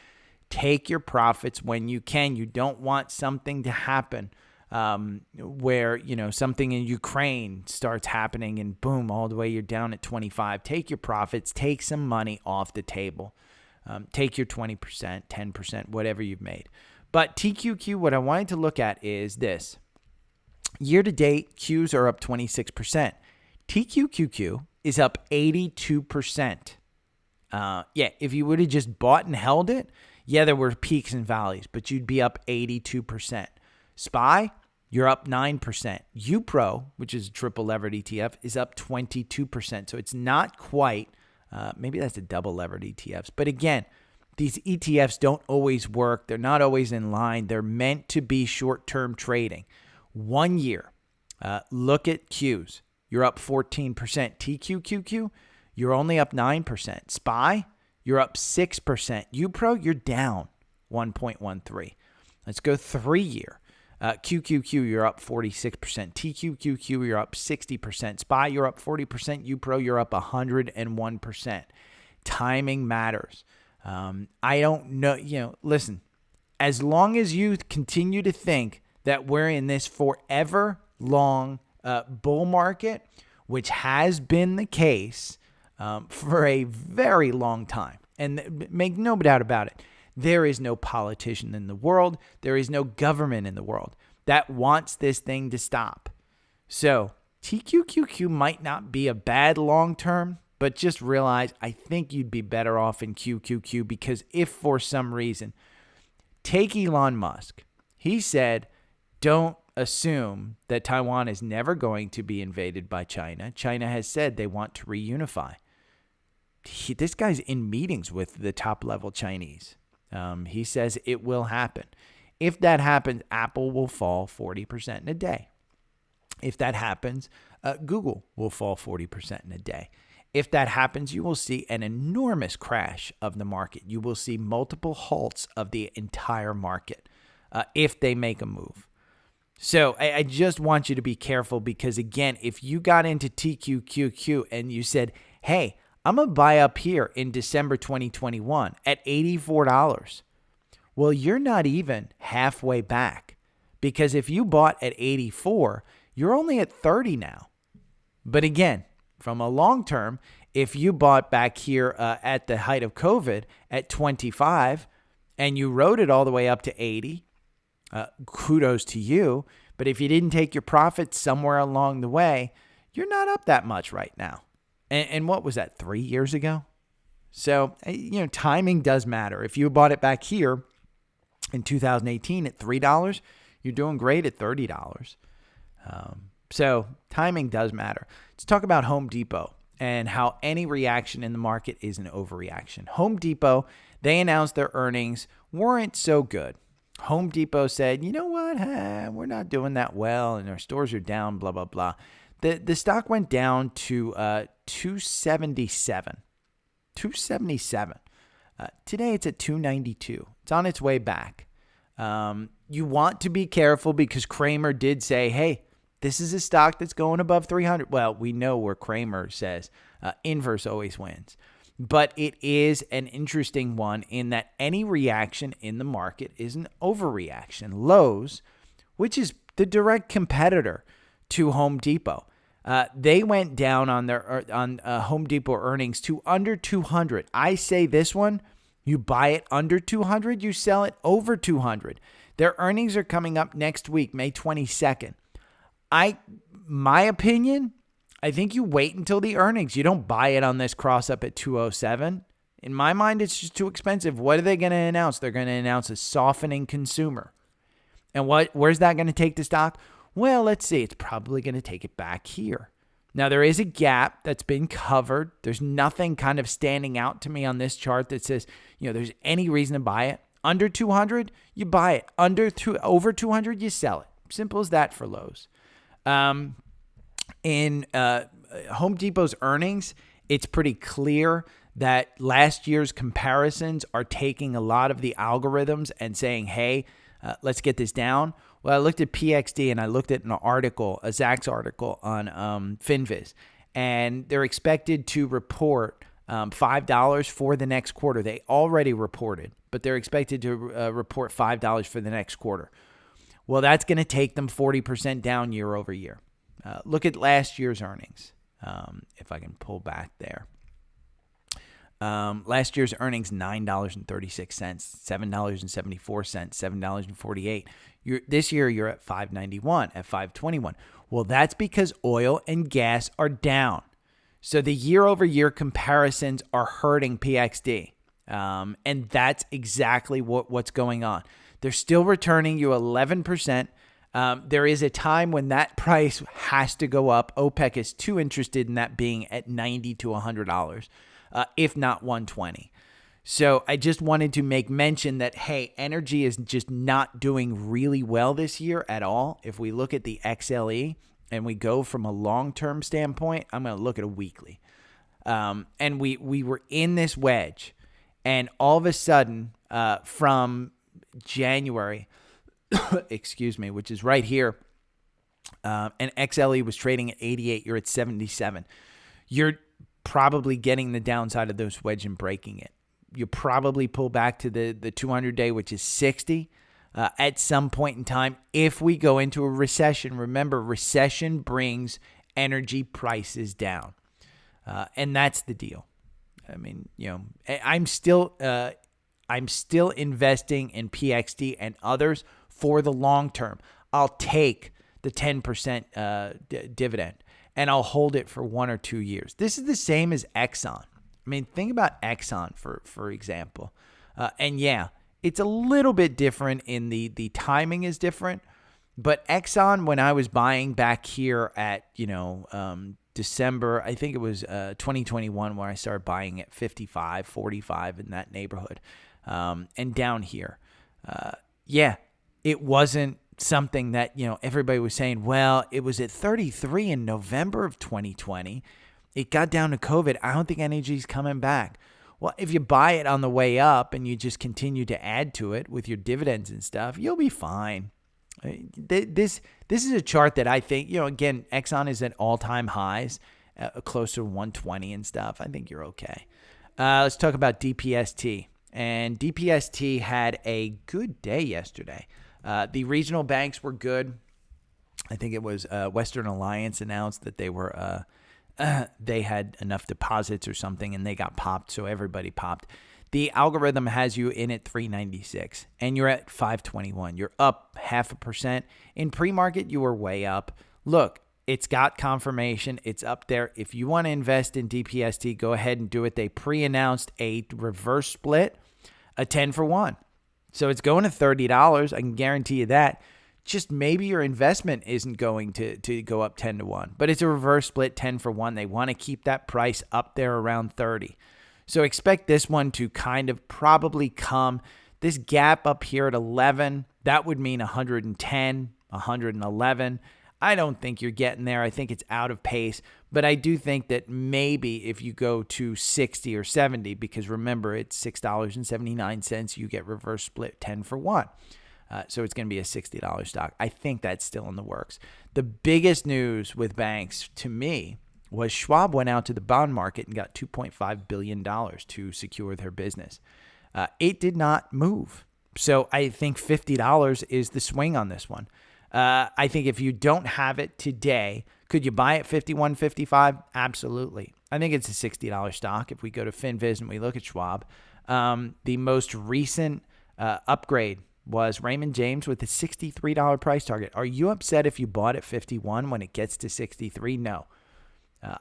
Take your profits when you can. You don't want something to happen where, you know, something in Ukraine starts happening and boom, all the way you're down at 25. Take your profits. Take some money off the table. Take your 20%, 10%, whatever you've made. But TQQ, what I wanted to look at is this. Year to date, Qs are up 26%. TQQQ is up 82%. If you would have just bought and held it, there were peaks and valleys, but you'd be up 82%. SPY, you're up 9%. UPRO, which is a triple levered ETF, is up 22%. So it's not quite, maybe that's a double levered ETFs. But again, these ETFs don't always work. They're not always in line. They're meant to be short-term trading. 1 year, look at Qs. You're up 14%. TQQQ, you're only up 9%. SPY, you're up 6%. UPRO, you're down 1.13. Let's go 3 year. QQQ, you're up 46%. TQQQ, you're up 60%. SPY, you're up 40%. UPRO, you're up 101%. Timing matters. I don't know, listen, as long as you continue to think that we're in this forever long bull market, which has been the case for a very long time, and make no doubt about it, there is no politician in the world, there is no government in the world that wants this thing to stop. So TQQQ might not be a bad long term, but just realize I think you'd be better off in QQQ, because if for some reason, take Elon Musk. He said, don't assume that Taiwan is never going to be invaded by China. China has said they want to reunify. This guy's in meetings with the top level Chinese. He says it will happen. If that happens, Apple will fall 40% in a day. If that happens, Google will fall 40% in a day. If that happens, you will see an enormous crash of the market. You will see multiple halts of the entire market if they make a move. So I just want you to be careful because, again, if you got into TQQQ and you said, hey, I'm going to buy up here in December 2021 at $84, well, you're not even halfway back because if you bought at 84, you're only at 30 now. But again, from a long term, if you bought back here at the height of COVID at 25 and you rode it all the way up to 80, kudos to you. But if you didn't take your profits somewhere along the way, you're not up that much right now. And what was that, 3 years ago? So, timing does matter. If you bought it back here in 2018 at $3, you're doing great at $30. So timing does matter. Let's talk about Home Depot and how any reaction in the market is an overreaction. Home Depot, they announced their earnings weren't so good. Home Depot said, you know what, we're not doing that well and our stores are down, blah, blah, blah. The stock went down to 277. 277. Today it's at 292. It's on its way back. You want to be careful because Kramer did say, hey, this is a stock that's going above 300. Well, we know where Kramer says inverse always wins. But it is an interesting one in that any reaction in the market is an overreaction. Lowe's, which is the direct competitor to Home Depot, they went down on their Home Depot earnings to under 200. I say this one, you buy it under 200, you sell it over 200. Their earnings are coming up next week, May 22nd. My opinion, I think you wait until the earnings. You don't buy it on this cross up at 207. In my mind, it's just too expensive. What are they going to announce? They're going to announce a softening consumer. And where's that going to take the stock? Well, let's see. It's probably going to take it back here. Now, there is a gap that's been covered. There's nothing kind of standing out to me on this chart that says, there's any reason to buy it. Under 200, you buy it. Over 200, you sell it. Simple as that for Lowe's. In Home Depot's earnings, it's pretty clear that last year's comparisons are taking a lot of the algorithms and saying, hey, let's get this down. Well, I looked at PXD and I looked at an article, a Zacks article on FinViz, and they're expected to report $5 for the next quarter. They already reported, but they're expected to report $5 for the next quarter. Well, that's going to take them 40% down year over year. Look at last year's earnings, if I can pull back there. Last year's earnings, $9.36, $7.74, $7.48. This year, you're at $5.91, at $5.21. Well, that's because oil and gas are down. So the year-over-year comparisons are hurting PXD. And that's exactly what's going on. They're still returning you 11%. There is a time when that price has to go up. OPEC is too interested in that being at $90 to $100, if not $120. So I just wanted to make mention that, hey, energy is just not doing really well this year at all. If we look at the XLE and we go from a long-term standpoint, I'm going to look at a weekly. And we were in this wedge, and all of a sudden from January, excuse me, which is right here, and XLE was trading at 88, you're at 77. You're probably getting the downside of those wedge and breaking it. You probably pull back to the 200-day, which is 60 at some point in time. If we go into a recession, remember, recession brings energy prices down. And that's the deal. I mean, I'm still investing in PXD and others for the long term. I'll take the 10% dividend and I'll hold it for 1 or 2 years. This is the same as Exxon. I mean, think about Exxon, for example. And yeah, it's a little bit different in the timing is different. But Exxon, when I was buying back here at, December, I think it was 2021 where I started buying at 55, 45 in that neighborhood. and down here. Yeah, it wasn't something that, everybody was saying, well, it was at 33 in November of 2020. It got down to COVID. I don't think energy's coming back. Well, if you buy it on the way up and you just continue to add to it with your dividends and stuff, you'll be fine. This is a chart that I think, again, Exxon is at all-time highs, close to 120 and stuff. I think you're okay. Let's talk about DPST. And DPST had a good day yesterday. The regional banks were good. I think it was Western Alliance announced that they had enough deposits or something, and they got popped, so everybody popped. The algorithm has you in at 396, and you're at 521. You're up 0.5%. In pre-market, you were way up. Look, it's got confirmation. It's up there. If you want to invest in DPST, go ahead and do it. They pre-announced a reverse split, a 10-for-1. So it's going to $30. I can guarantee you that. Just maybe your investment isn't going to go up 10-to-1, but it's a reverse split 10-for-1. They want to keep that price up there around 30. So expect this one to kind of probably come. This gap up here at 11, that would mean 110, 111. I don't think you're getting there. I think it's out of pace, but I do think that maybe if you go to 60 or 70, because remember, it's $6.79, you get reverse split 10-for-1. So it's going to be a $60 stock. I think that's still in the works. The biggest news with banks to me was Schwab went out to the bond market and got $2.5 billion to secure their business. It did not move. So I think $50 is the swing on this one. I think if you don't have it today, could you buy it $51.55? Absolutely. I think it's a $60 stock. If we go to FinViz and we look at Schwab, the most recent upgrade was Raymond James with a $63 price target. Are you upset if you bought at 51 when it gets to 63? No.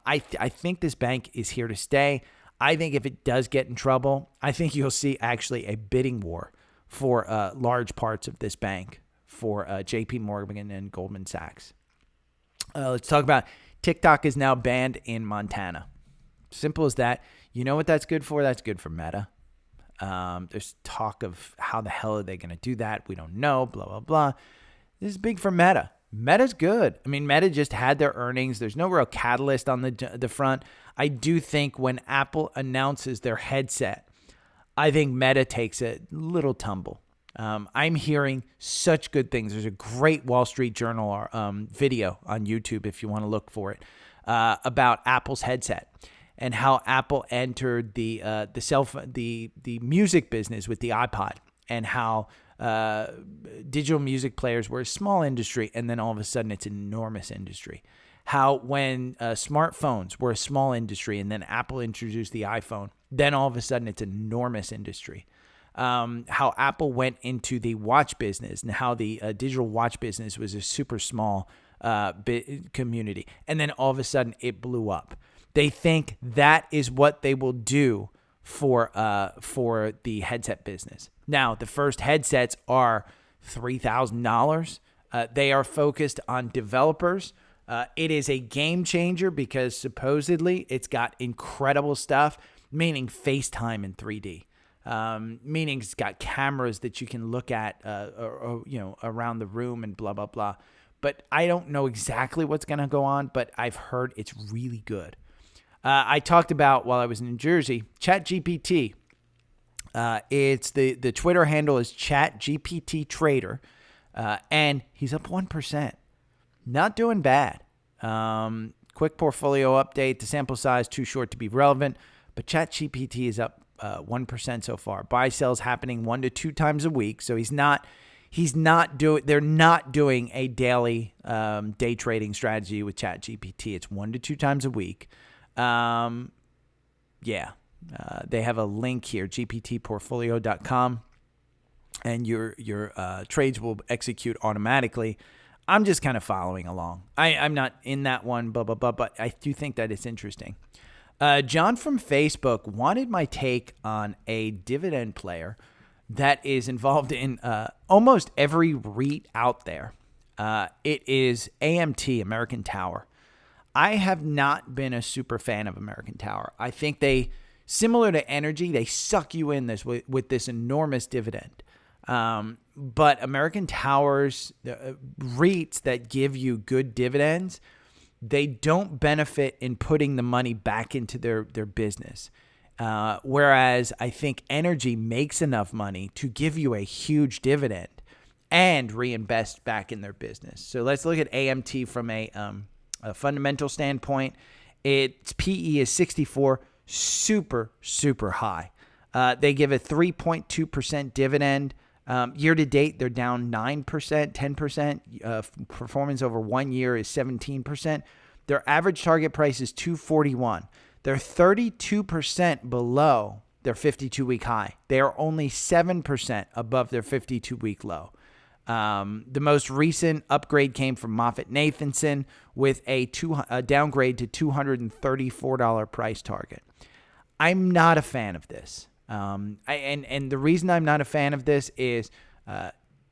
I think this bank is here to stay. I think if it does get in trouble, I think you'll see actually a bidding war for large parts of this bank for JP Morgan and Goldman Sachs. Let's talk about TikTok is now banned in Montana. Simple as that. You know what that's good for? That's good for Meta. There's talk of how the hell are they going to do that? We don't know, blah, blah, blah. This is big for Meta. Meta's good. I mean, Meta just had their earnings. There's no real catalyst on the front. I do think when Apple announces their headset, I think Meta takes a little tumble. I'm hearing such good things. There's a great Wall Street Journal video on YouTube if you want to look for it about Apple's headset and how Apple entered the music business with the iPod, and how digital music players were a small industry, and then all of a sudden it's an enormous industry. How when smartphones were a small industry, and then Apple introduced the iPhone, then all of a sudden it's an enormous industry. How Apple went into the watch business, and how the digital watch business was a super small community, and then all of a sudden it blew up. They think that is what they will do for the headset business. Now, the first headsets are $3,000. They are focused on developers. It is a game changer because supposedly it's got incredible stuff, meaning FaceTime in 3D. Meaning it's got cameras that you can look at around the room and blah, blah, blah. But I don't know exactly what's going to go on, but I've heard it's really good. I talked about, while I was in New Jersey, ChatGPT. It's the Twitter handle is ChatGPT Trader, and he's up 1%. Not doing bad. Quick portfolio update. The sample size too short to be relevant, but ChatGPT is up 1% so far. Buy sells happening 1 to 2 times a week, so they're not doing a daily day trading strategy with ChatGPT. It's 1 to 2 times a week. They have a link here, gptportfolio.com, and your trades will execute automatically. I'm just kind of following along. I'm not in that one, blah, blah, blah, but I do think that it's interesting. John from Facebook wanted my take on a dividend player that is involved in almost every REIT out there. It is AMT, American Tower. I have not been a super fan of American Tower. I think they Similar to energy, they suck you in this with this enormous dividend. But American Towers, REITs that give you good dividends, they don't benefit in putting the money back into their business. Whereas I think energy makes enough money to give you a huge dividend and reinvest back in their business. So let's look at AMT from a fundamental standpoint. Its PE is 64, super, super high. They give a 3.2% dividend. Year to date, they're down 9%, 10%. Performance over 1 year is 17%. Their average target price is $241. They're 32% below their 52-week high. They are only 7% above their 52-week low. The most recent upgrade came from MoffettNathanson with a downgrade to $234 price target. I'm not a fan of this. And the reason I'm not a fan of this is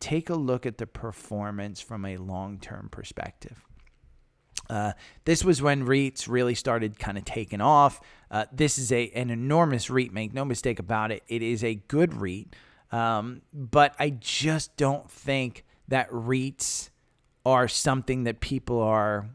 take a look at the performance from a long-term perspective. This was when REITs really started kind of taking off. This is an enormous REIT, make no mistake about it. It is a good REIT. But I just don't think that REITs are something that people are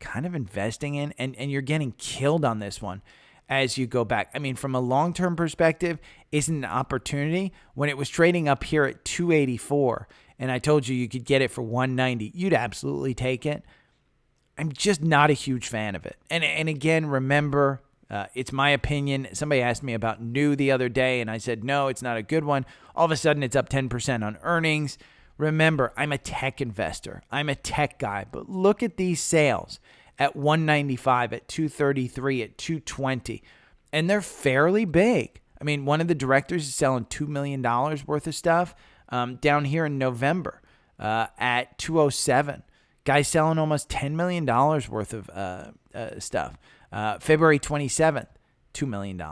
kind of investing in, and you're getting killed on this one as you go back. I mean, from a long-term perspective, isn't an opportunity. When it was trading up here at 284, and I told you could get it for 190, you'd absolutely take it. I'm just not a huge fan of it. And again, remember, it's my opinion. Somebody asked me about New the other day, and I said, no, it's not a good one. All of a sudden, it's up 10% on earnings. Remember, I'm a tech investor. I'm a tech guy. But look at these sales at 195, at 233, at 220. And they're fairly big. I mean, one of the directors is selling $2 million worth of stuff down here in November at 207. Guy's selling almost $10 million worth of stuff. February 27th, $2 million.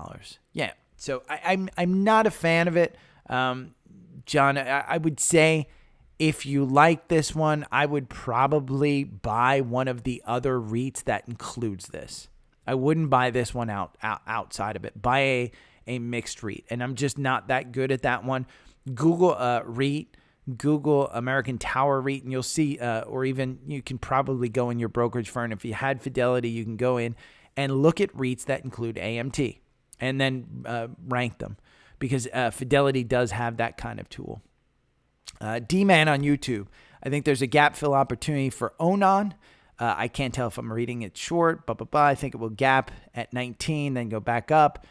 Yeah. So I'm not a fan of it. John, I would say if you like this one, I would probably buy one of the other REITs that includes this. I wouldn't buy this one outside of it. Buy a mixed REIT. And I'm just not that good at that one. Google REIT. Google American Tower REIT, and you'll see, or even you can probably go in your brokerage firm. If you had Fidelity, you can go in and look at REITs that include AMT and then rank them, because Fidelity does have that kind of tool. D-Man on YouTube. I think there's a gap fill opportunity for Onan. I can't tell if I'm reading it short, I think it will gap at 19, then go back up.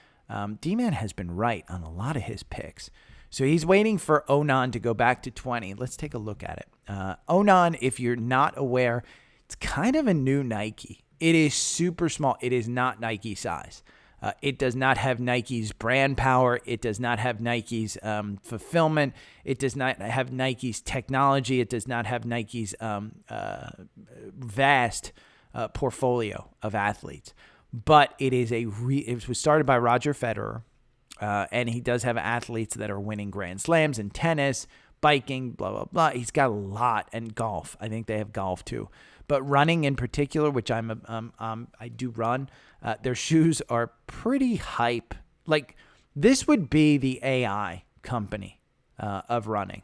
D-Man has been right on a lot of his picks. So he's waiting for Onan to go back to 20. Let's take a look at it. Onan, if you're not aware, it's kind of a new Nike. It is super small. It is not Nike size. It does not have Nike's brand power. It does not have Nike's fulfillment. It does not have Nike's technology. It does not have Nike's vast portfolio of athletes. But it is it was started by Roger Federer. And he does have athletes that are winning Grand Slams in tennis, biking, blah, blah, blah. He's got a lot, and golf. I think they have golf too. But running in particular, which I do run, their shoes are pretty hype. Like, this would be the AI company of running,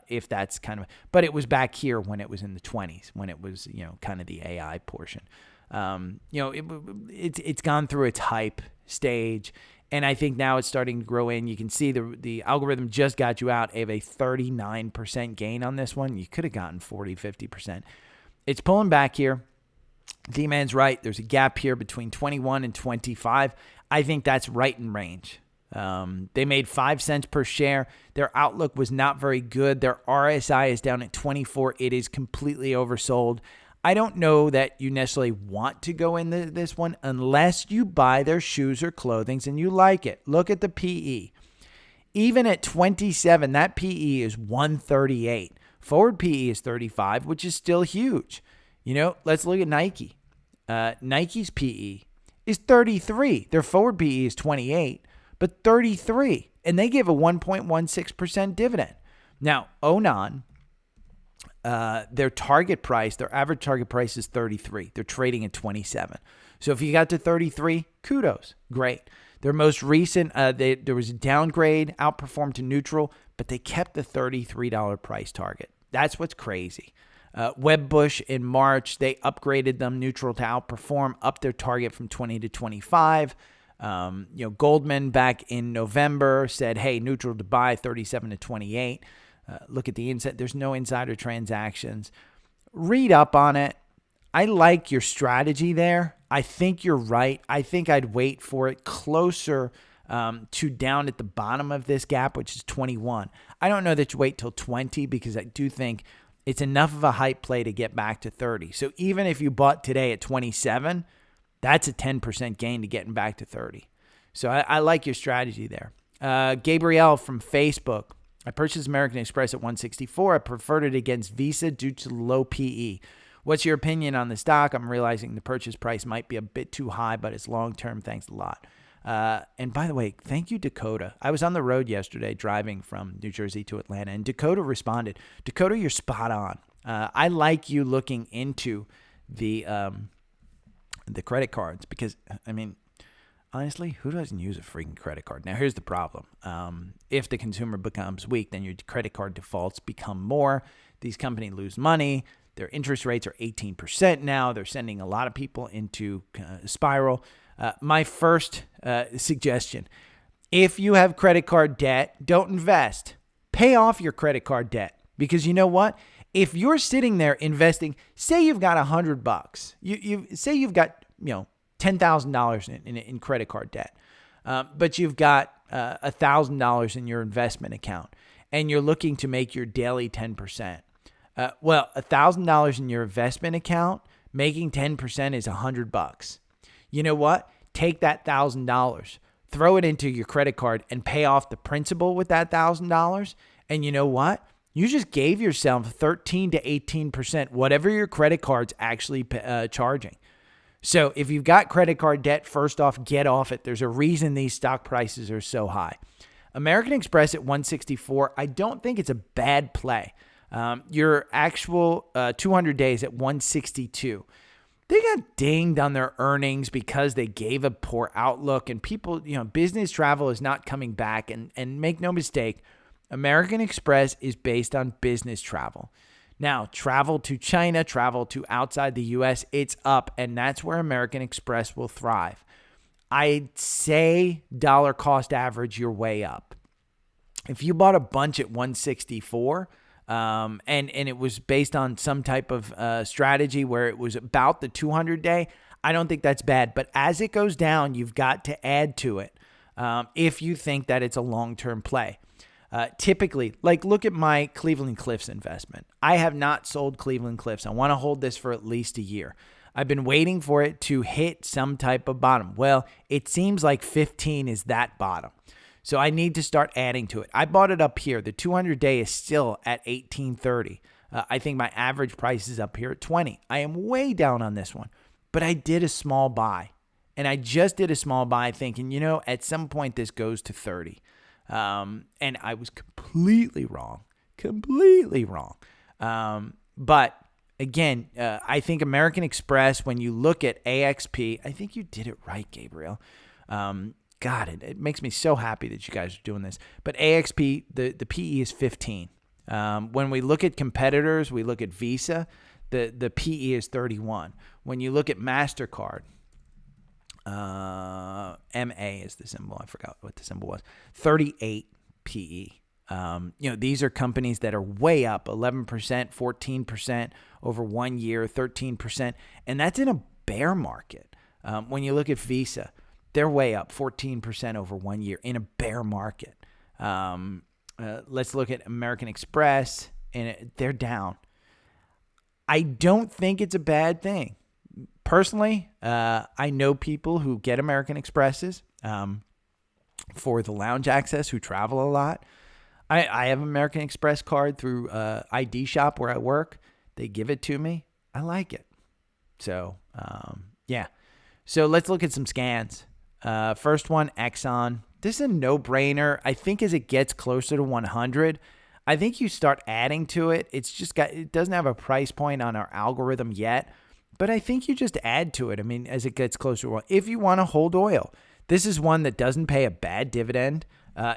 if that's kind of. But it was back here when it was in the 20s, when it was, kind of the AI portion. It's gone through its hype stage. And I think now it's starting to grow in. You can see the algorithm just got you out of a 39% gain on this one. You could have gotten 40, 50%. It's pulling back here. D-Man's right. There's a gap here between 21 and 25. I think that's right in range. They made 5 cents per share. Their outlook was not very good. Their RSI is down at 24. It is completely oversold. I don't know that you necessarily want to go into this one unless you buy their shoes or clothing and you like it. Look at the PE. Even at 27, that PE is 138. Forward PE is 35, which is still huge. Let's look at Nike. Nike's PE is 33. Their forward PE is 28, but 33. And they give a 1.16% dividend. Now, Onan, their target price, their average target price is 33. They're trading at 27. So if you got to 33, kudos. Great. Their most recent, there was a downgrade, outperformed to neutral, but they kept the $33 price target. That's what's crazy. Wedbush in March, they upgraded them neutral to outperform, up their target from 20 to 25. Goldman back in November said, hey, neutral to buy 37 to 28. Look at the inside. There's no insider transactions. Read up on it. I like your strategy there. I think you're right. I think I'd wait for it closer to down at the bottom of this gap, which is 21. I don't know that you wait till 20 because I do think it's enough of a hype play to get back to 30. So even if you bought today at 27, that's a 10% gain to getting back to 30. So I like your strategy there. Gabrielle from Facebook. I purchased American Express at 164. I preferred it against Visa due to low PE. What's your opinion on the stock? I'm realizing the purchase price might be a bit too high, but it's long-term. Thanks a lot. And by the way, thank you, Dakota. I was on the road yesterday driving from New Jersey to Atlanta, and Dakota responded. Dakota, you're spot on. I like you looking into the credit cards because, I mean, honestly, who doesn't use a freaking credit card? Now, here's the problem. If the consumer becomes weak, then your credit card defaults become more. These companies lose money. Their interest rates are 18% now. They're sending a lot of people into a spiral. My first suggestion, if you have credit card debt, don't invest. Pay off your credit card debt because you know what? If you're sitting there investing, say you've got $100, you say you've got $10,000 in credit card debt, but you've got $1,000 in your investment account, and you're looking to make your daily 10%. Well, $1,000 in your investment account, making 10% is $100. You know what? Take that $1,000, throw it into your credit card, and pay off the principal with that $1,000. And you know what? You just gave yourself 13 to 18%, whatever your credit card's actually charging. So if you've got credit card debt, first off, get off it. There's a reason these stock prices are so high. American Express at 164, I don't think it's a bad play. Your actual 200 days at 162. They got dinged on their earnings because they gave a poor outlook and people, business travel is not coming back. And make no mistake, American Express is based on business travel. Now, travel to China, travel to outside the U.S., it's up, and that's where American Express will thrive. I'd say dollar cost average, you're way up. If you bought a bunch at 164, and it was based on some type of strategy where it was about the 200-day, I don't think that's bad. But as it goes down, you've got to add to it if you think that it's a long-term play. Typically, look at my Cleveland Cliffs investment. I have not sold Cleveland Cliffs. I want to hold this for at least a year. I've been waiting for it to hit some type of bottom. Well, it seems like 15 is that bottom. So I need to start adding to it. I bought it up here. The 200-day is still at 1830. I think my average price is up here at 20. I am way down on this one, but I did a small buy. And I just did a small buy thinking, at some point this goes to 30. And I was completely wrong. But again, I think American Express, when you look at AXP, I think you did it right, Gabriel. God, it makes me so happy that you guys are doing this. But AXP, the PE is 15. When we look at competitors, we look at Visa, the PE is 31. When you look at MasterCard, MA is the symbol. I forgot what the symbol was. 38 PE. These are companies that are way up, 11%, 14% over 1 year, 13%. And that's in a bear market. When you look at Visa, they're way up 14% over 1 year in a bear market. Let's look at American Express, and they're down. I don't think it's a bad thing. Personally, I know people who get American Expresses for the lounge access who travel a lot. I have an American Express card through ID Shop where I work. They give it to me. I like it. So, yeah. So let's look at some scans. First one, Exxon. This is a no-brainer. I think as it gets closer to 100, I think you start adding to it. It doesn't have a price point on our algorithm yet. But I think you just add to it. I mean, as it gets closer, if you want to hold oil, This is one that doesn't pay a bad dividend.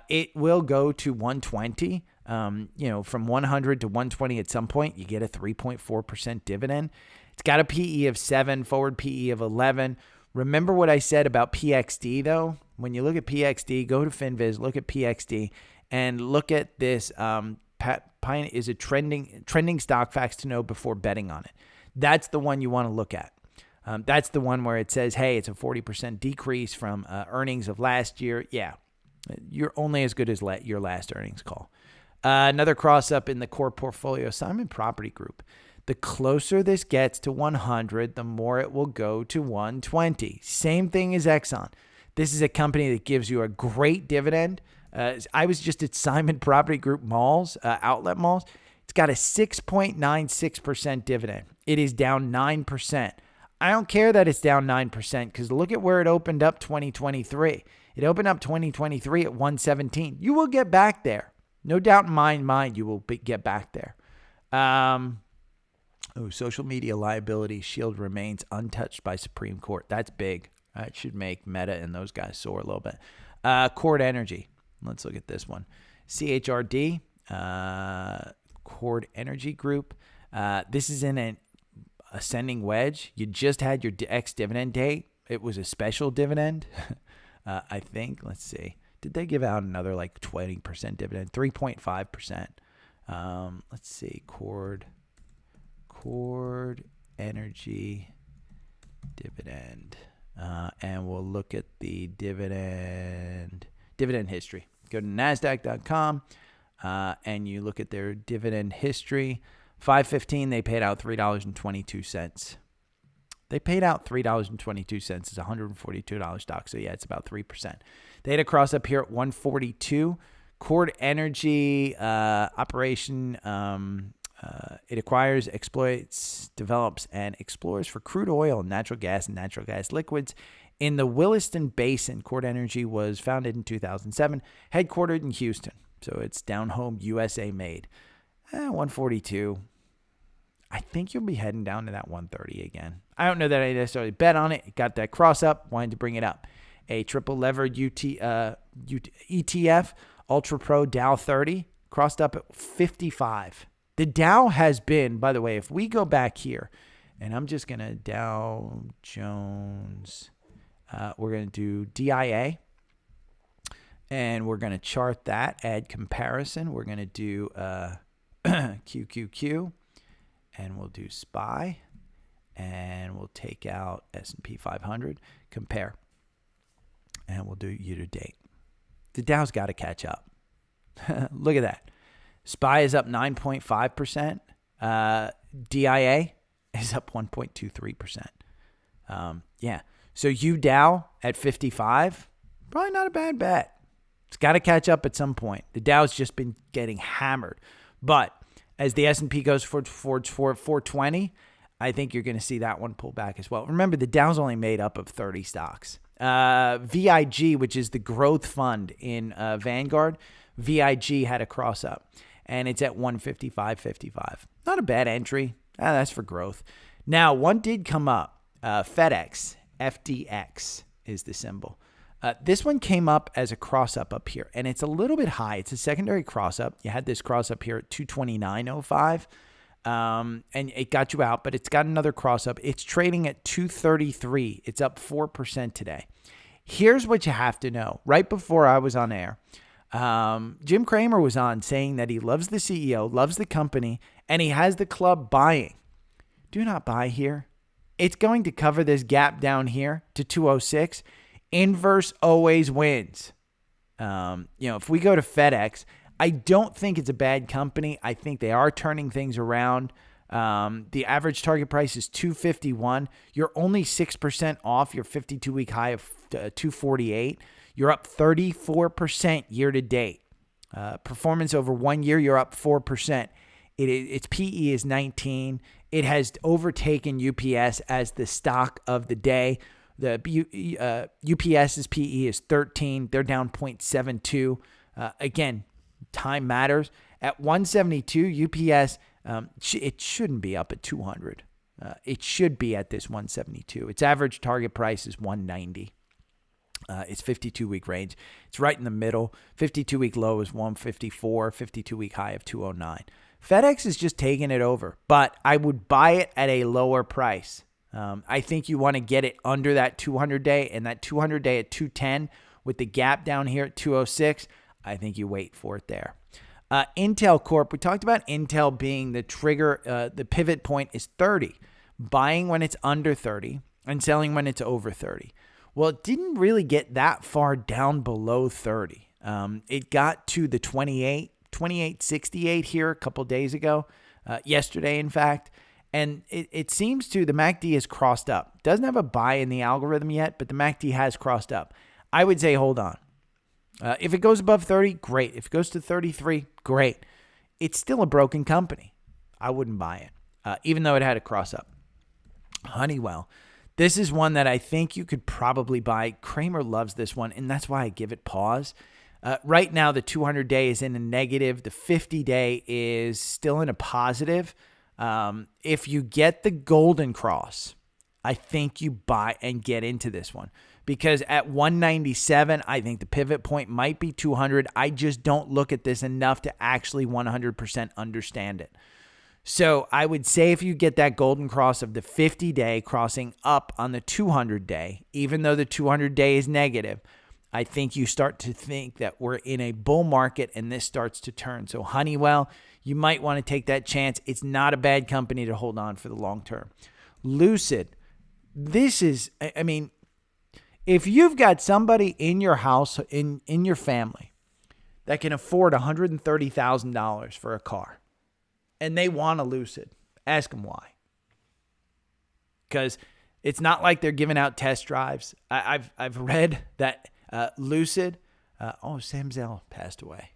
It will go to 120. From 100 to 120 at some point, you get a 3.4% dividend. It's got a PE of 7, forward PE of 11. Remember what I said about PXD, though? When you look at PXD, go to FinViz, look at PXD, and look at this. Pine is a trending stock, facts to know before betting on it. That's the one you want to look at. That's the one where it says, hey, it's a 40% decrease from earnings of last year. Yeah, you're only as good as your last earnings call. Another cross-up in the core portfolio, Simon Property Group. The closer this gets to 100, the more it will go to 120. Same thing as Exxon. This is a company that gives you a great dividend. I was just at Simon Property Group malls, outlet malls. It's got a 6.96% dividend. It is down 9%. I don't care that it's down 9% because look at where it opened up 2023. It opened up 2023 at 117. You will get back there. No doubt in my mind you will get back there. Social media liability shield remains untouched by Supreme Court. That's big. That should make Meta and those guys soar a little bit. Cord Energy. Let's look at this one. CHRD, Cord Energy Group. This is in an ascending wedge. You just had your ex-dividend date. It was a special dividend, I think. Let's see. Did they give out another like 20% dividend? 3.5%. Let's see. Cord Energy dividend. And we'll look at the dividend history. Go to NASDAQ.com and you look at their dividend history. 5/15, they paid out $3.22. They paid out $3.22. It's $142 stock. So, yeah, it's about 3%. They had a cross up here at 142. Cord Energy operation. It acquires, exploits, develops, and explores for crude oil, natural gas, and natural gas liquids in the Williston Basin. Cord Energy was founded in 2007, headquartered in Houston. So it's down home, USA made. 142. I think you'll be heading down to that 130 again. I don't know that I necessarily bet on it. Got that cross up, wanted to bring it up. A triple levered ETF, Ultra Pro Dow 30, crossed up at 55. The Dow has been, by the way, if we go back here, and I'm just going to Dow Jones, we're going to do DIA, and we're going to chart that, add comparison. We're going to do QQQ, and we'll do SPY, and we'll take out S&P 500, compare, and we'll do year to date. The Dow's got to catch up. Look at that. SPY is up 9.5%. DIA is up 1.23%. Yeah. So Dow at 55, probably not a bad bet. It's got to catch up at some point. The Dow's just been getting hammered. But as the S&P goes towards 420, I think you're going to see that one pull back as well. Remember, the Dow's only made up of 30 stocks. VIG, which is the growth fund in Vanguard, VIG had a cross up. And it's at 155.55. Not a bad entry. That's for growth. Now, one did come up. FedEx, FDX is the symbol. This one came up as a cross-up here, and it's a little bit high. It's a secondary cross-up. You had this cross-up here at 229.05, and it got you out, but it's got another cross-up. It's trading at 233. It's up 4% today. Here's what you have to know. Right before I was on air, Jim Cramer was on saying that he loves the CEO, loves the company, and he has the club buying. Do not buy here. It's going to cover this gap down here to 206. Inverse always wins. If we go to FedEx, I don't think it's a bad company. I think they are turning things around. The average target price is 251. You're only 6% off your 52-week high of 248. You're up 34% year to date. Performance over 1 year, you're up 4%. Its PE is 19. It has overtaken UPS as the stock of the day. The UPS's PE is 13. They're down 0.72. Again, time matters. At 172, UPS, it shouldn't be up at 200. It should be at this 172. Its average target price is 190. It's 52-week range. It's right in the middle. 52-week low is 154, 52-week high of 209. FedEx is just taking it over, but I would buy it at a lower price. I think you want to get it under that 200-day, and that 200-day at 210 with the gap down here at 206. I think you wait for it there. Intel Corp, we talked about Intel being the trigger. The pivot point is 30, buying when it's under 30 and selling when it's over 30. Well, it didn't really get that far down below 30. It got to the 28.68 here a couple days ago, yesterday, in fact. And it seems to, the MACD has crossed up. Doesn't have a buy in the algorithm yet, but the MACD has crossed up. I would say hold on. If it goes above 30, great. If it goes to 33, great. It's still a broken company. I wouldn't buy it, even though it had a cross up. Honeywell. This is one that I think you could probably buy. Kramer loves this one, and that's why I give it pause. Right now, the 200-day is in a negative. The 50-day is still in a positive. If you get the golden cross, I think you buy and get into this one. Because at 197, I think the pivot point might be 200. I just don't look at this enough to actually 100% understand it. So I would say if you get that golden cross of the 50-day crossing up on the 200-day, even though the 200-day is negative, I think you start to think that we're in a bull market and this starts to turn. So Honeywell, you might want to take that chance. It's not a bad company to hold on for the long term. Lucid, this is, I mean, if you've got somebody in your house, in your family, that can afford $130,000 for a car, and they want a Lucid, ask them why. Because it's not like they're giving out test drives. I've read that Lucid, Sam Zell passed away.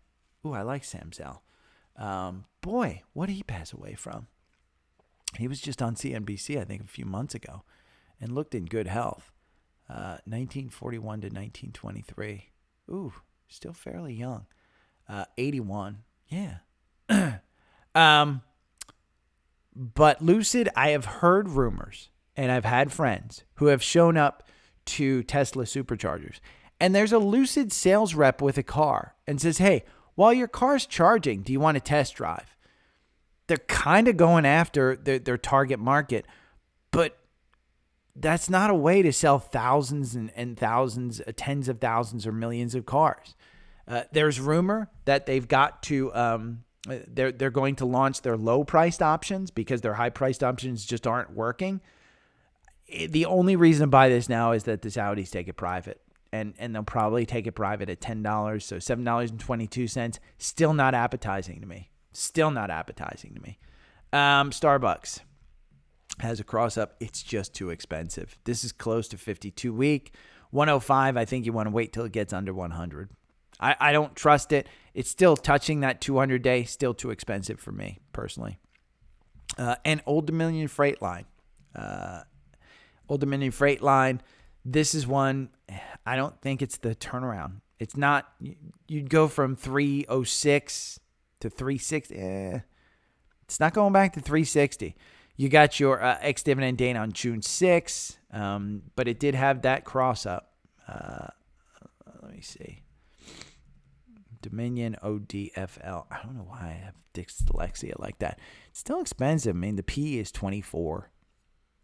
Ooh, I like Sam Zell. Boy, what did he pass away from? He was just on CNBC, I think, a few months ago, and looked in good health. 1941 to 1923. Ooh, still fairly young. 81. Yeah. But Lucid, I have heard rumors, and I've had friends who have shown up to Tesla superchargers. And there's a Lucid sales rep with a car and says, hey, while your car's charging, do you want to test drive? They're kind of going after their target market, but that's not a way to sell thousands and thousands, tens of thousands or millions of cars. There's rumor that they've got to, they're going to launch their low-priced options because their high-priced options just aren't working. The only reason to buy this now is that the Saudis take it private, and they'll probably take it private at $10, so $7.22. Still not appetizing to me. Starbucks has a cross up. It's just too expensive. This is close to 52-week. 105, I think you want to wait till it gets under 100. I don't trust it. It's still touching that 200-day. Still too expensive for me, personally. And Old Dominion Freight Line. This is one, I don't think it's the turnaround. It's not, you'd go from 306 to 360. It's not going back to 360. You got your ex-dividend date on June 6th, but it did have that cross-up. Let me see. Dominion ODFL. I don't know why I have dyslexia like that. It's still expensive. I mean, the P is 24.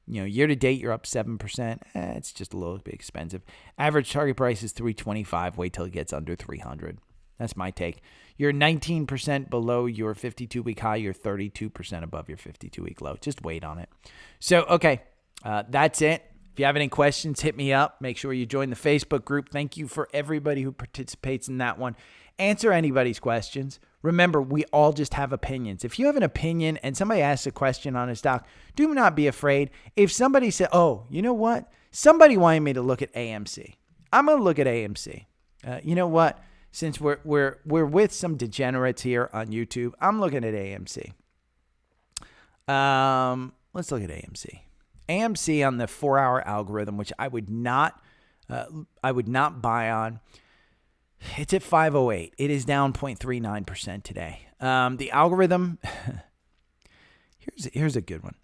Year-to-date, you're up 7%. It's just a little bit expensive. Average target price is 325. Wait till it gets under 300. That's my take. You're 19% below your 52-week high. You're 32% above your 52-week low. Just wait on it. So, okay, that's it. If you have any questions, hit me up. Make sure you join the Facebook group. Thank you for everybody who participates in that one. Answer anybody's questions. Remember, we all just have opinions. If you have an opinion and somebody asks a question on a stock, do not be afraid. If somebody said, oh, you know what? Somebody wanted me to look at AMC. I'm going to look at AMC. You know what? Since we're with some degenerates here on YouTube, I'm looking at AMC. Let's look at AMC. AMC on the 4-hour algorithm, which I would not buy on. It's at 508. It is down 0.39% today. The algorithm, here's a good one.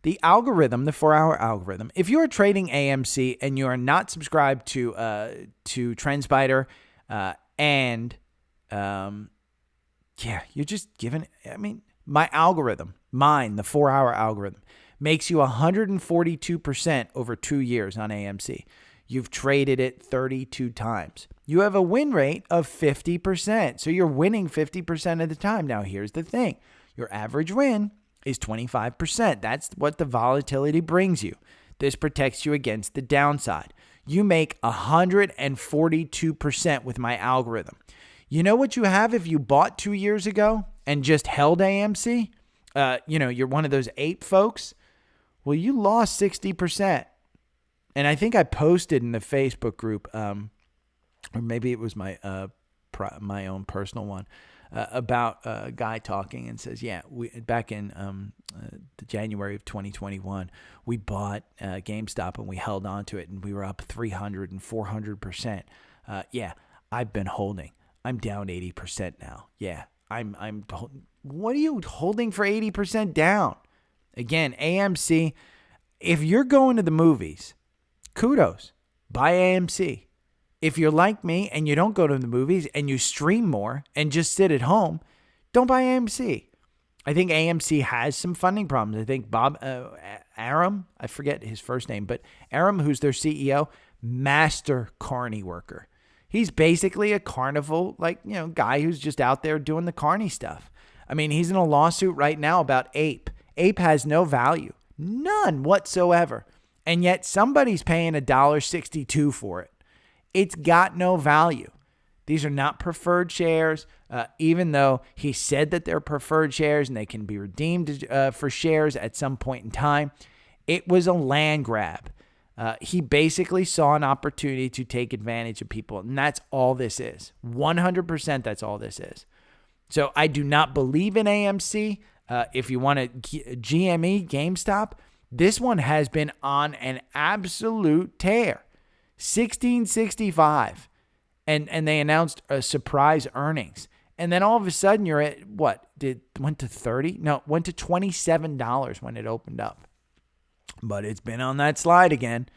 The algorithm, the 4-hour algorithm, if you're trading AMC and you are not subscribed to TrendSpider and you're just giving, my algorithm, the 4-hour algorithm, makes you 142% over 2 years on AMC. You've traded it 32 times. You have a win rate of 50%. So you're winning 50% of the time. Now, here's the thing. Your average win is 25%. That's what the volatility brings you. This protects you against the downside. You make 142% with my algorithm. You know what you have if you bought 2 years ago and just held AMC? You're one of those ape folks. Well, you lost 60%. And I think I posted in the Facebook group, or maybe it was my own personal one, about a guy talking and says, back in the January of 2021, we bought GameStop and we held on to it and we were up 300 and 400%. I've been holding. I'm down 80% now. What are you holding for 80% down? Again, AMC, if you're going to the movies, kudos, buy AMC. If you're like me and you don't go to the movies and you stream more and just sit at home, don't buy AMC. I think AMC has some funding problems. I think Bob Arum, I forget his first name, but Arum, who's their CEO, master carny worker. He's basically a carnival, guy who's just out there doing the carny stuff. He's in a lawsuit right now about Ape. Ape has no value, none whatsoever. And yet somebody's paying $1.62 for it. It's got no value. These are not preferred shares, even though he said that they're preferred shares and they can be redeemed for shares at some point in time. It was a land grab. He basically saw an opportunity to take advantage of people, and that's all this is. 100% that's all this is. So I do not believe in AMC. If you want a GME, GameStop, this one has been on an absolute tear. 1665. And they announced a surprise earnings. And then all of a sudden you're at went to 30? No, went to $27 when it opened up. But it's been on that slide again.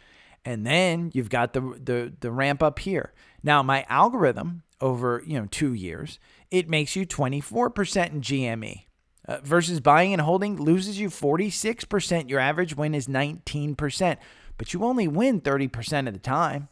And then you've got the ramp up here. Now my algorithm over 2 years, it makes you 24% in GME. Versus buying and holding loses you 46%. Your average win is 19%, but you only win 30% of the time.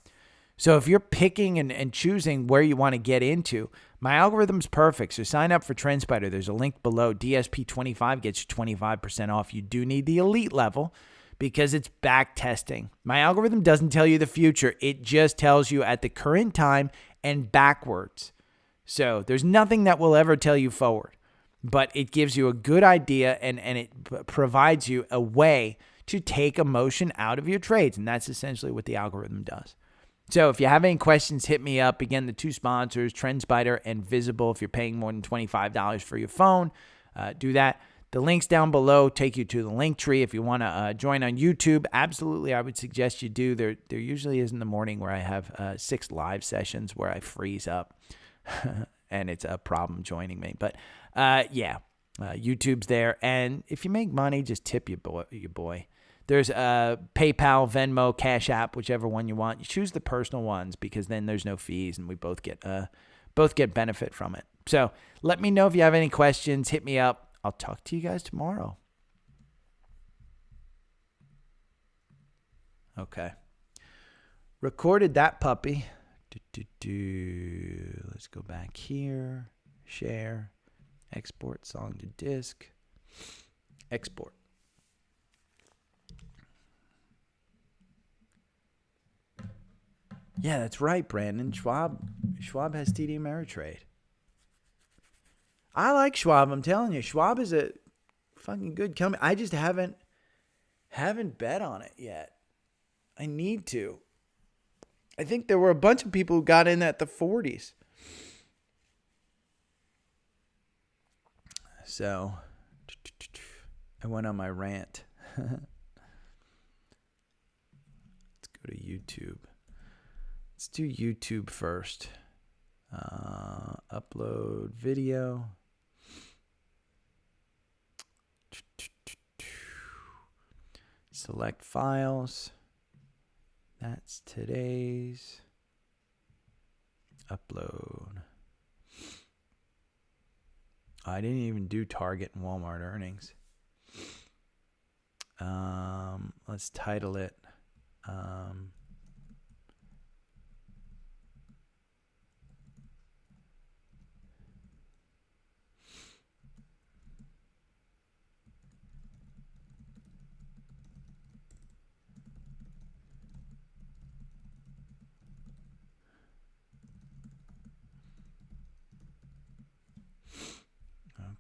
So if you're picking and choosing where you want to get into, my algorithm's perfect. So sign up for TrendSpider. There's a link below. DSP25 gets you 25% off. You do need the elite level because it's back testing. My algorithm doesn't tell you the future. It just tells you at the current time and backwards. So there's nothing that will ever tell you forward. But it gives you a good idea and it provides you a way to take emotion out of your trades. And that's essentially what the algorithm does. So if you have any questions, hit me up. Again, the two sponsors, TrendSpider and Visible. If you're paying more than $25 for your phone, do that. The links down below take you to the link tree. If you want to join on YouTube, absolutely, I would suggest you do. There usually is in the morning where I have 6 live sessions where I freeze up. And it's a problem joining me. But YouTube's there. And if you make money, just tip your boy. There's PayPal, Venmo, Cash App, whichever one you want. You choose the personal ones because then there's no fees and we both get benefit from it. So let me know if you have any questions. Hit me up. I'll talk to you guys tomorrow. Okay. Recorded that puppy. Let's go back here. Share. Export song to disk. Export. Yeah, that's right, Brandon. Schwab has TD Ameritrade. I like Schwab. I'm telling you, Schwab is a fucking good company. I just haven't bet on it yet. I need to. I think there were a bunch of people who got in at the 40s. So, I went on my rant. Let's go to YouTube. Let's do YouTube first. Upload video. select files. That's today's upload. I didn't even do Target and Walmart earnings. Let's title it.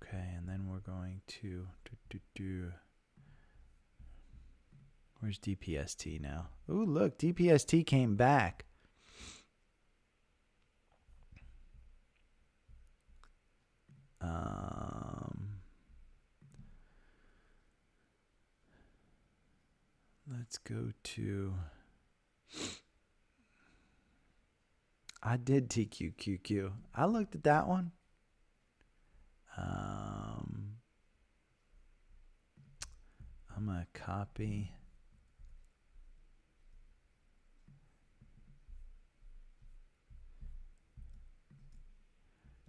Okay, and then we're going to where's DPST now? Ooh, look, DPST came back. Let's go to, I did TQQQ. I looked at that one. I'm going to copy.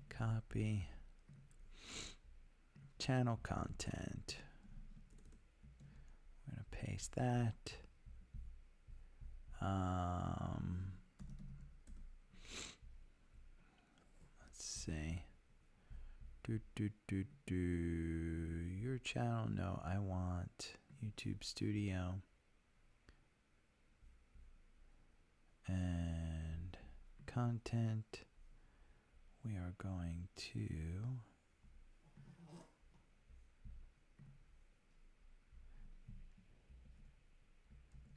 Copy. Channel content. We're going to paste that. Let's see. Your channel? No, I want YouTube Studio. And content. We are going to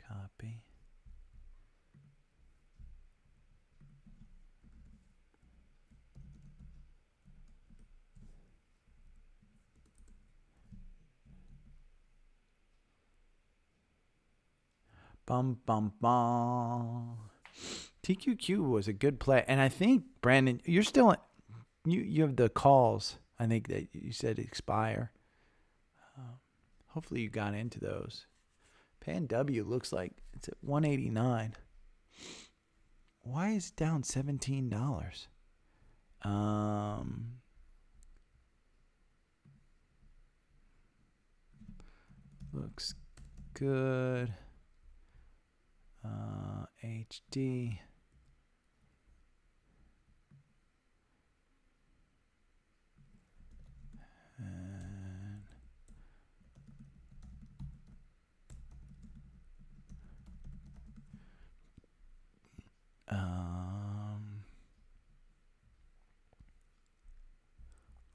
copy. Bum, bum, bum. TQQ was a good play. And I think, Brandon, you're still, you have the calls, I think, that you said expire. Hopefully you got into those. Pan W looks like it's at 189. Why is it down $17? Looks good. HD. And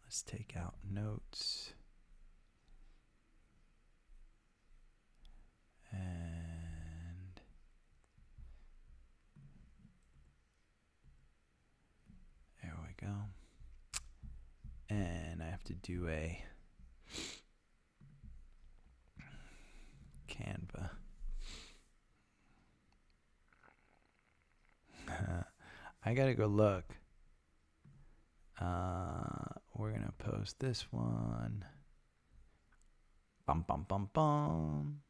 let's take out notes. And there we go. And I have to do a Canva. I gotta go look. We're gonna post this one. Bum bum bum bum.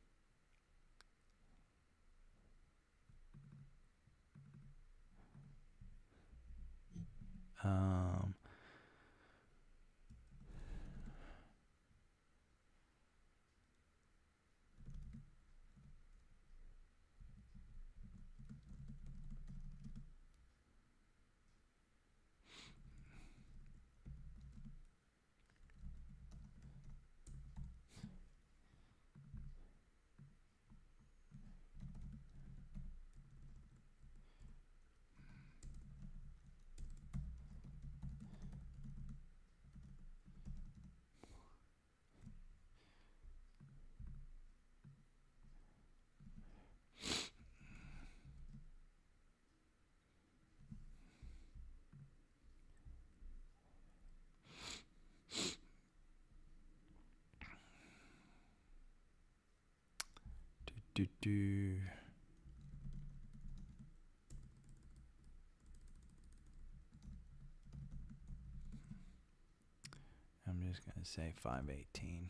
I'm just gonna say 518.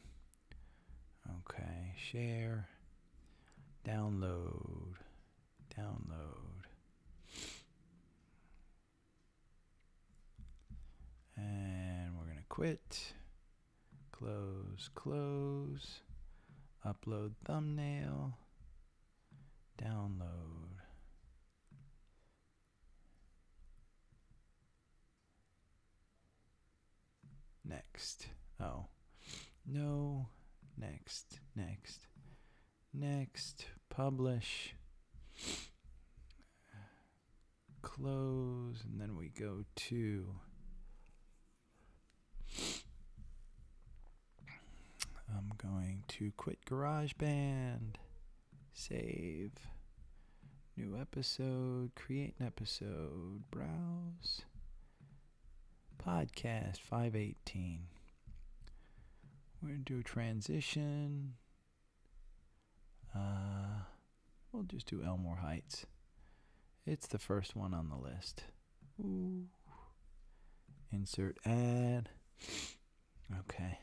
Okay, share. Download. And we're going to quit. Close. Upload thumbnail. Download. Next. Oh. No. Next. Publish. Close. And then we go to I'm going to quit GarageBand. Save. New episode. Create an episode. Browse. Podcast 518. We're going to do a transition. We'll just do Elmore Heights. It's the first one on the list. Ooh. Insert ad. Okay.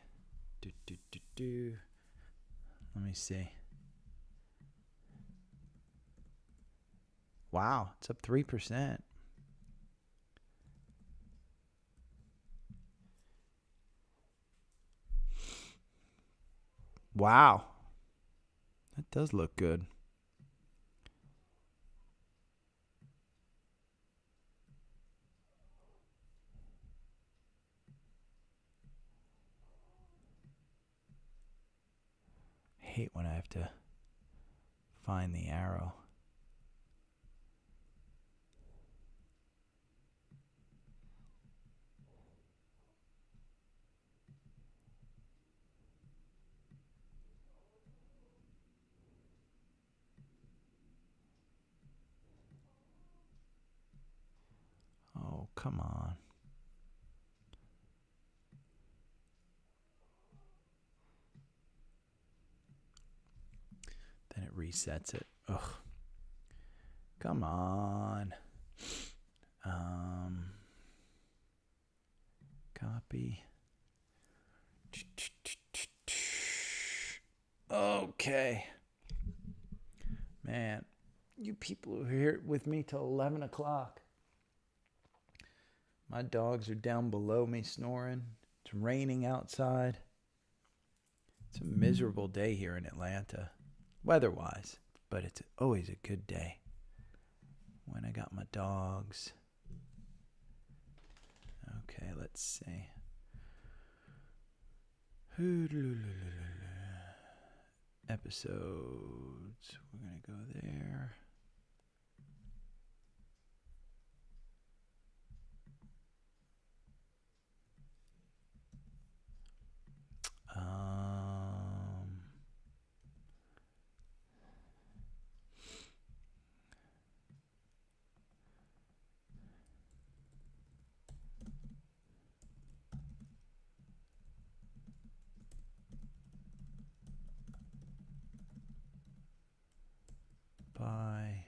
Let me see. Wow, it's up 3%. Wow. That does look good. I hate when I have to find the arrow. Oh, come on. Then it resets it. Ugh. Come on. Copy. Okay. Man, you people who are here with me till 11 o'clock. My dogs are down below me snoring. It's raining outside. It's a miserable day here in Atlanta, weather-wise, but it's always a good day when I got my dogs. Okay, let's see. Episodes. We're going to go there. By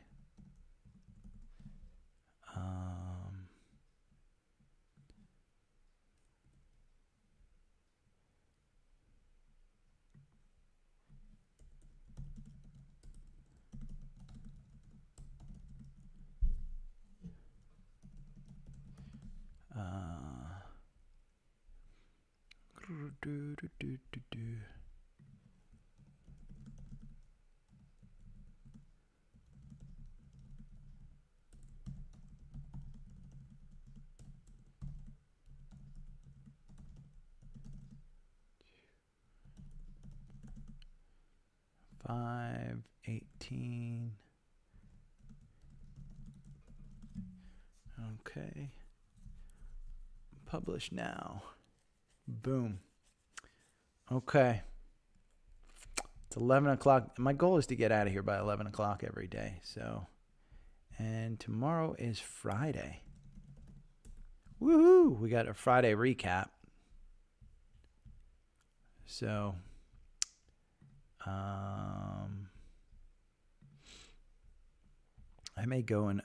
$5.18. Okay. Publish now. Boom. Okay. It's 11 o'clock. My goal is to get out of here by 11 o'clock every day. So, and tomorrow is Friday. Woohoo! We got a Friday recap. So, I may go and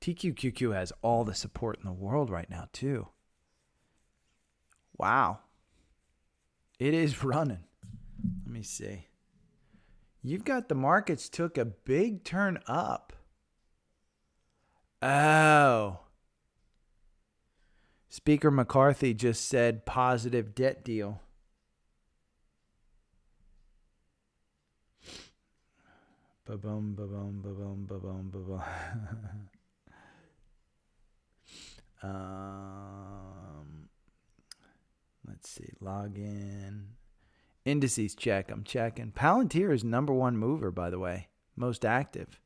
TQQQ has all the support in the world right now too. Wow. It is running. Let me see. You've got the markets took a big turn up. Oh. Speaker McCarthy just said positive debt deal. Ba-boom, ba-boom, ba-boom, ba-boom, ba-boom. Let's see. Log in. Indices check. I'm checking. Palantir is #1 mover, by the way. Most active.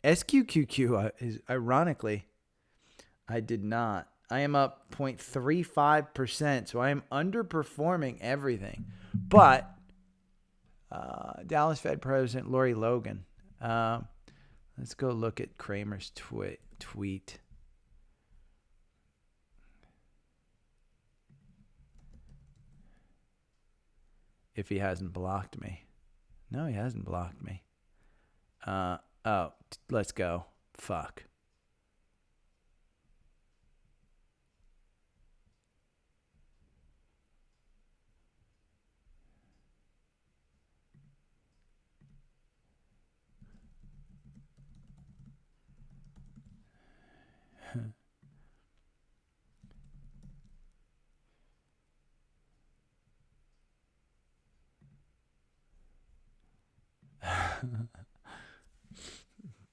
SQQQ is ironically, I did not. I am up 0.35%, so I am underperforming everything. But Dallas Fed President Lori Logan. Let's go look at Kramer's tweet. If he hasn't blocked me. No, he hasn't blocked me. Oh, let's go. Fuck.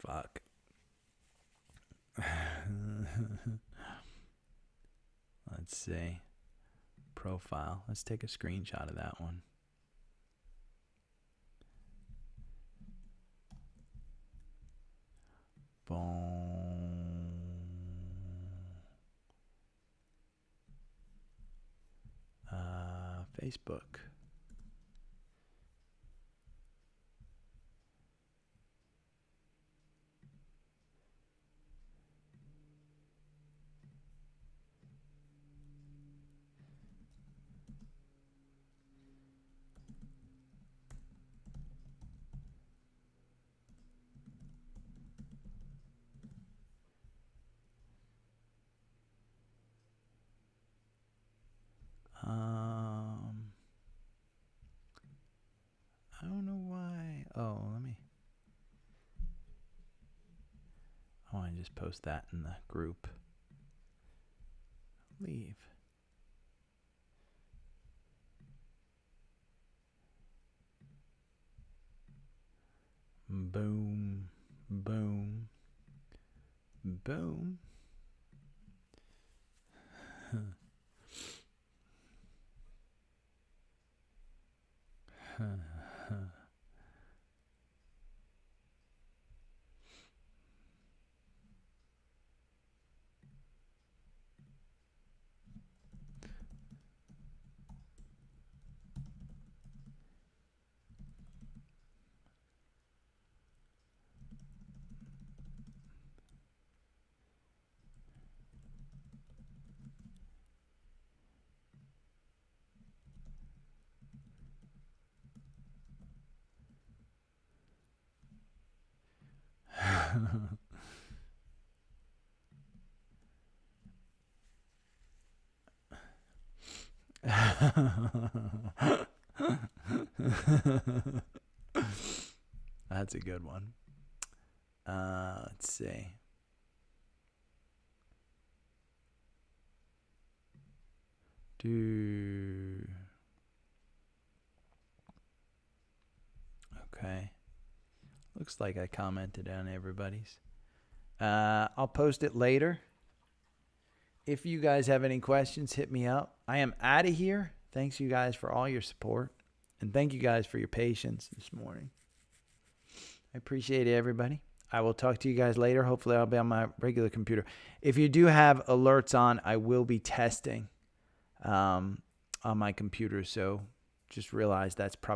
Fuck. Let's see. Profile. Let's take a screenshot of that one. Boom. Facebook. I don't know why. Oh, I want to just post that in the group. Leave. Boom, boom, boom. That's a good one. Let's see. Okay. Looks like I commented on everybody's. I'll post it later. If you guys have any questions, hit me up. I am out of here. Thanks you guys for all your support. And thank you guys for your patience this morning. I appreciate it, everybody. I will talk to you guys later. Hopefully I'll be on my regular computer. If you do have alerts on, I will be testing on my computer. So just realize that's probably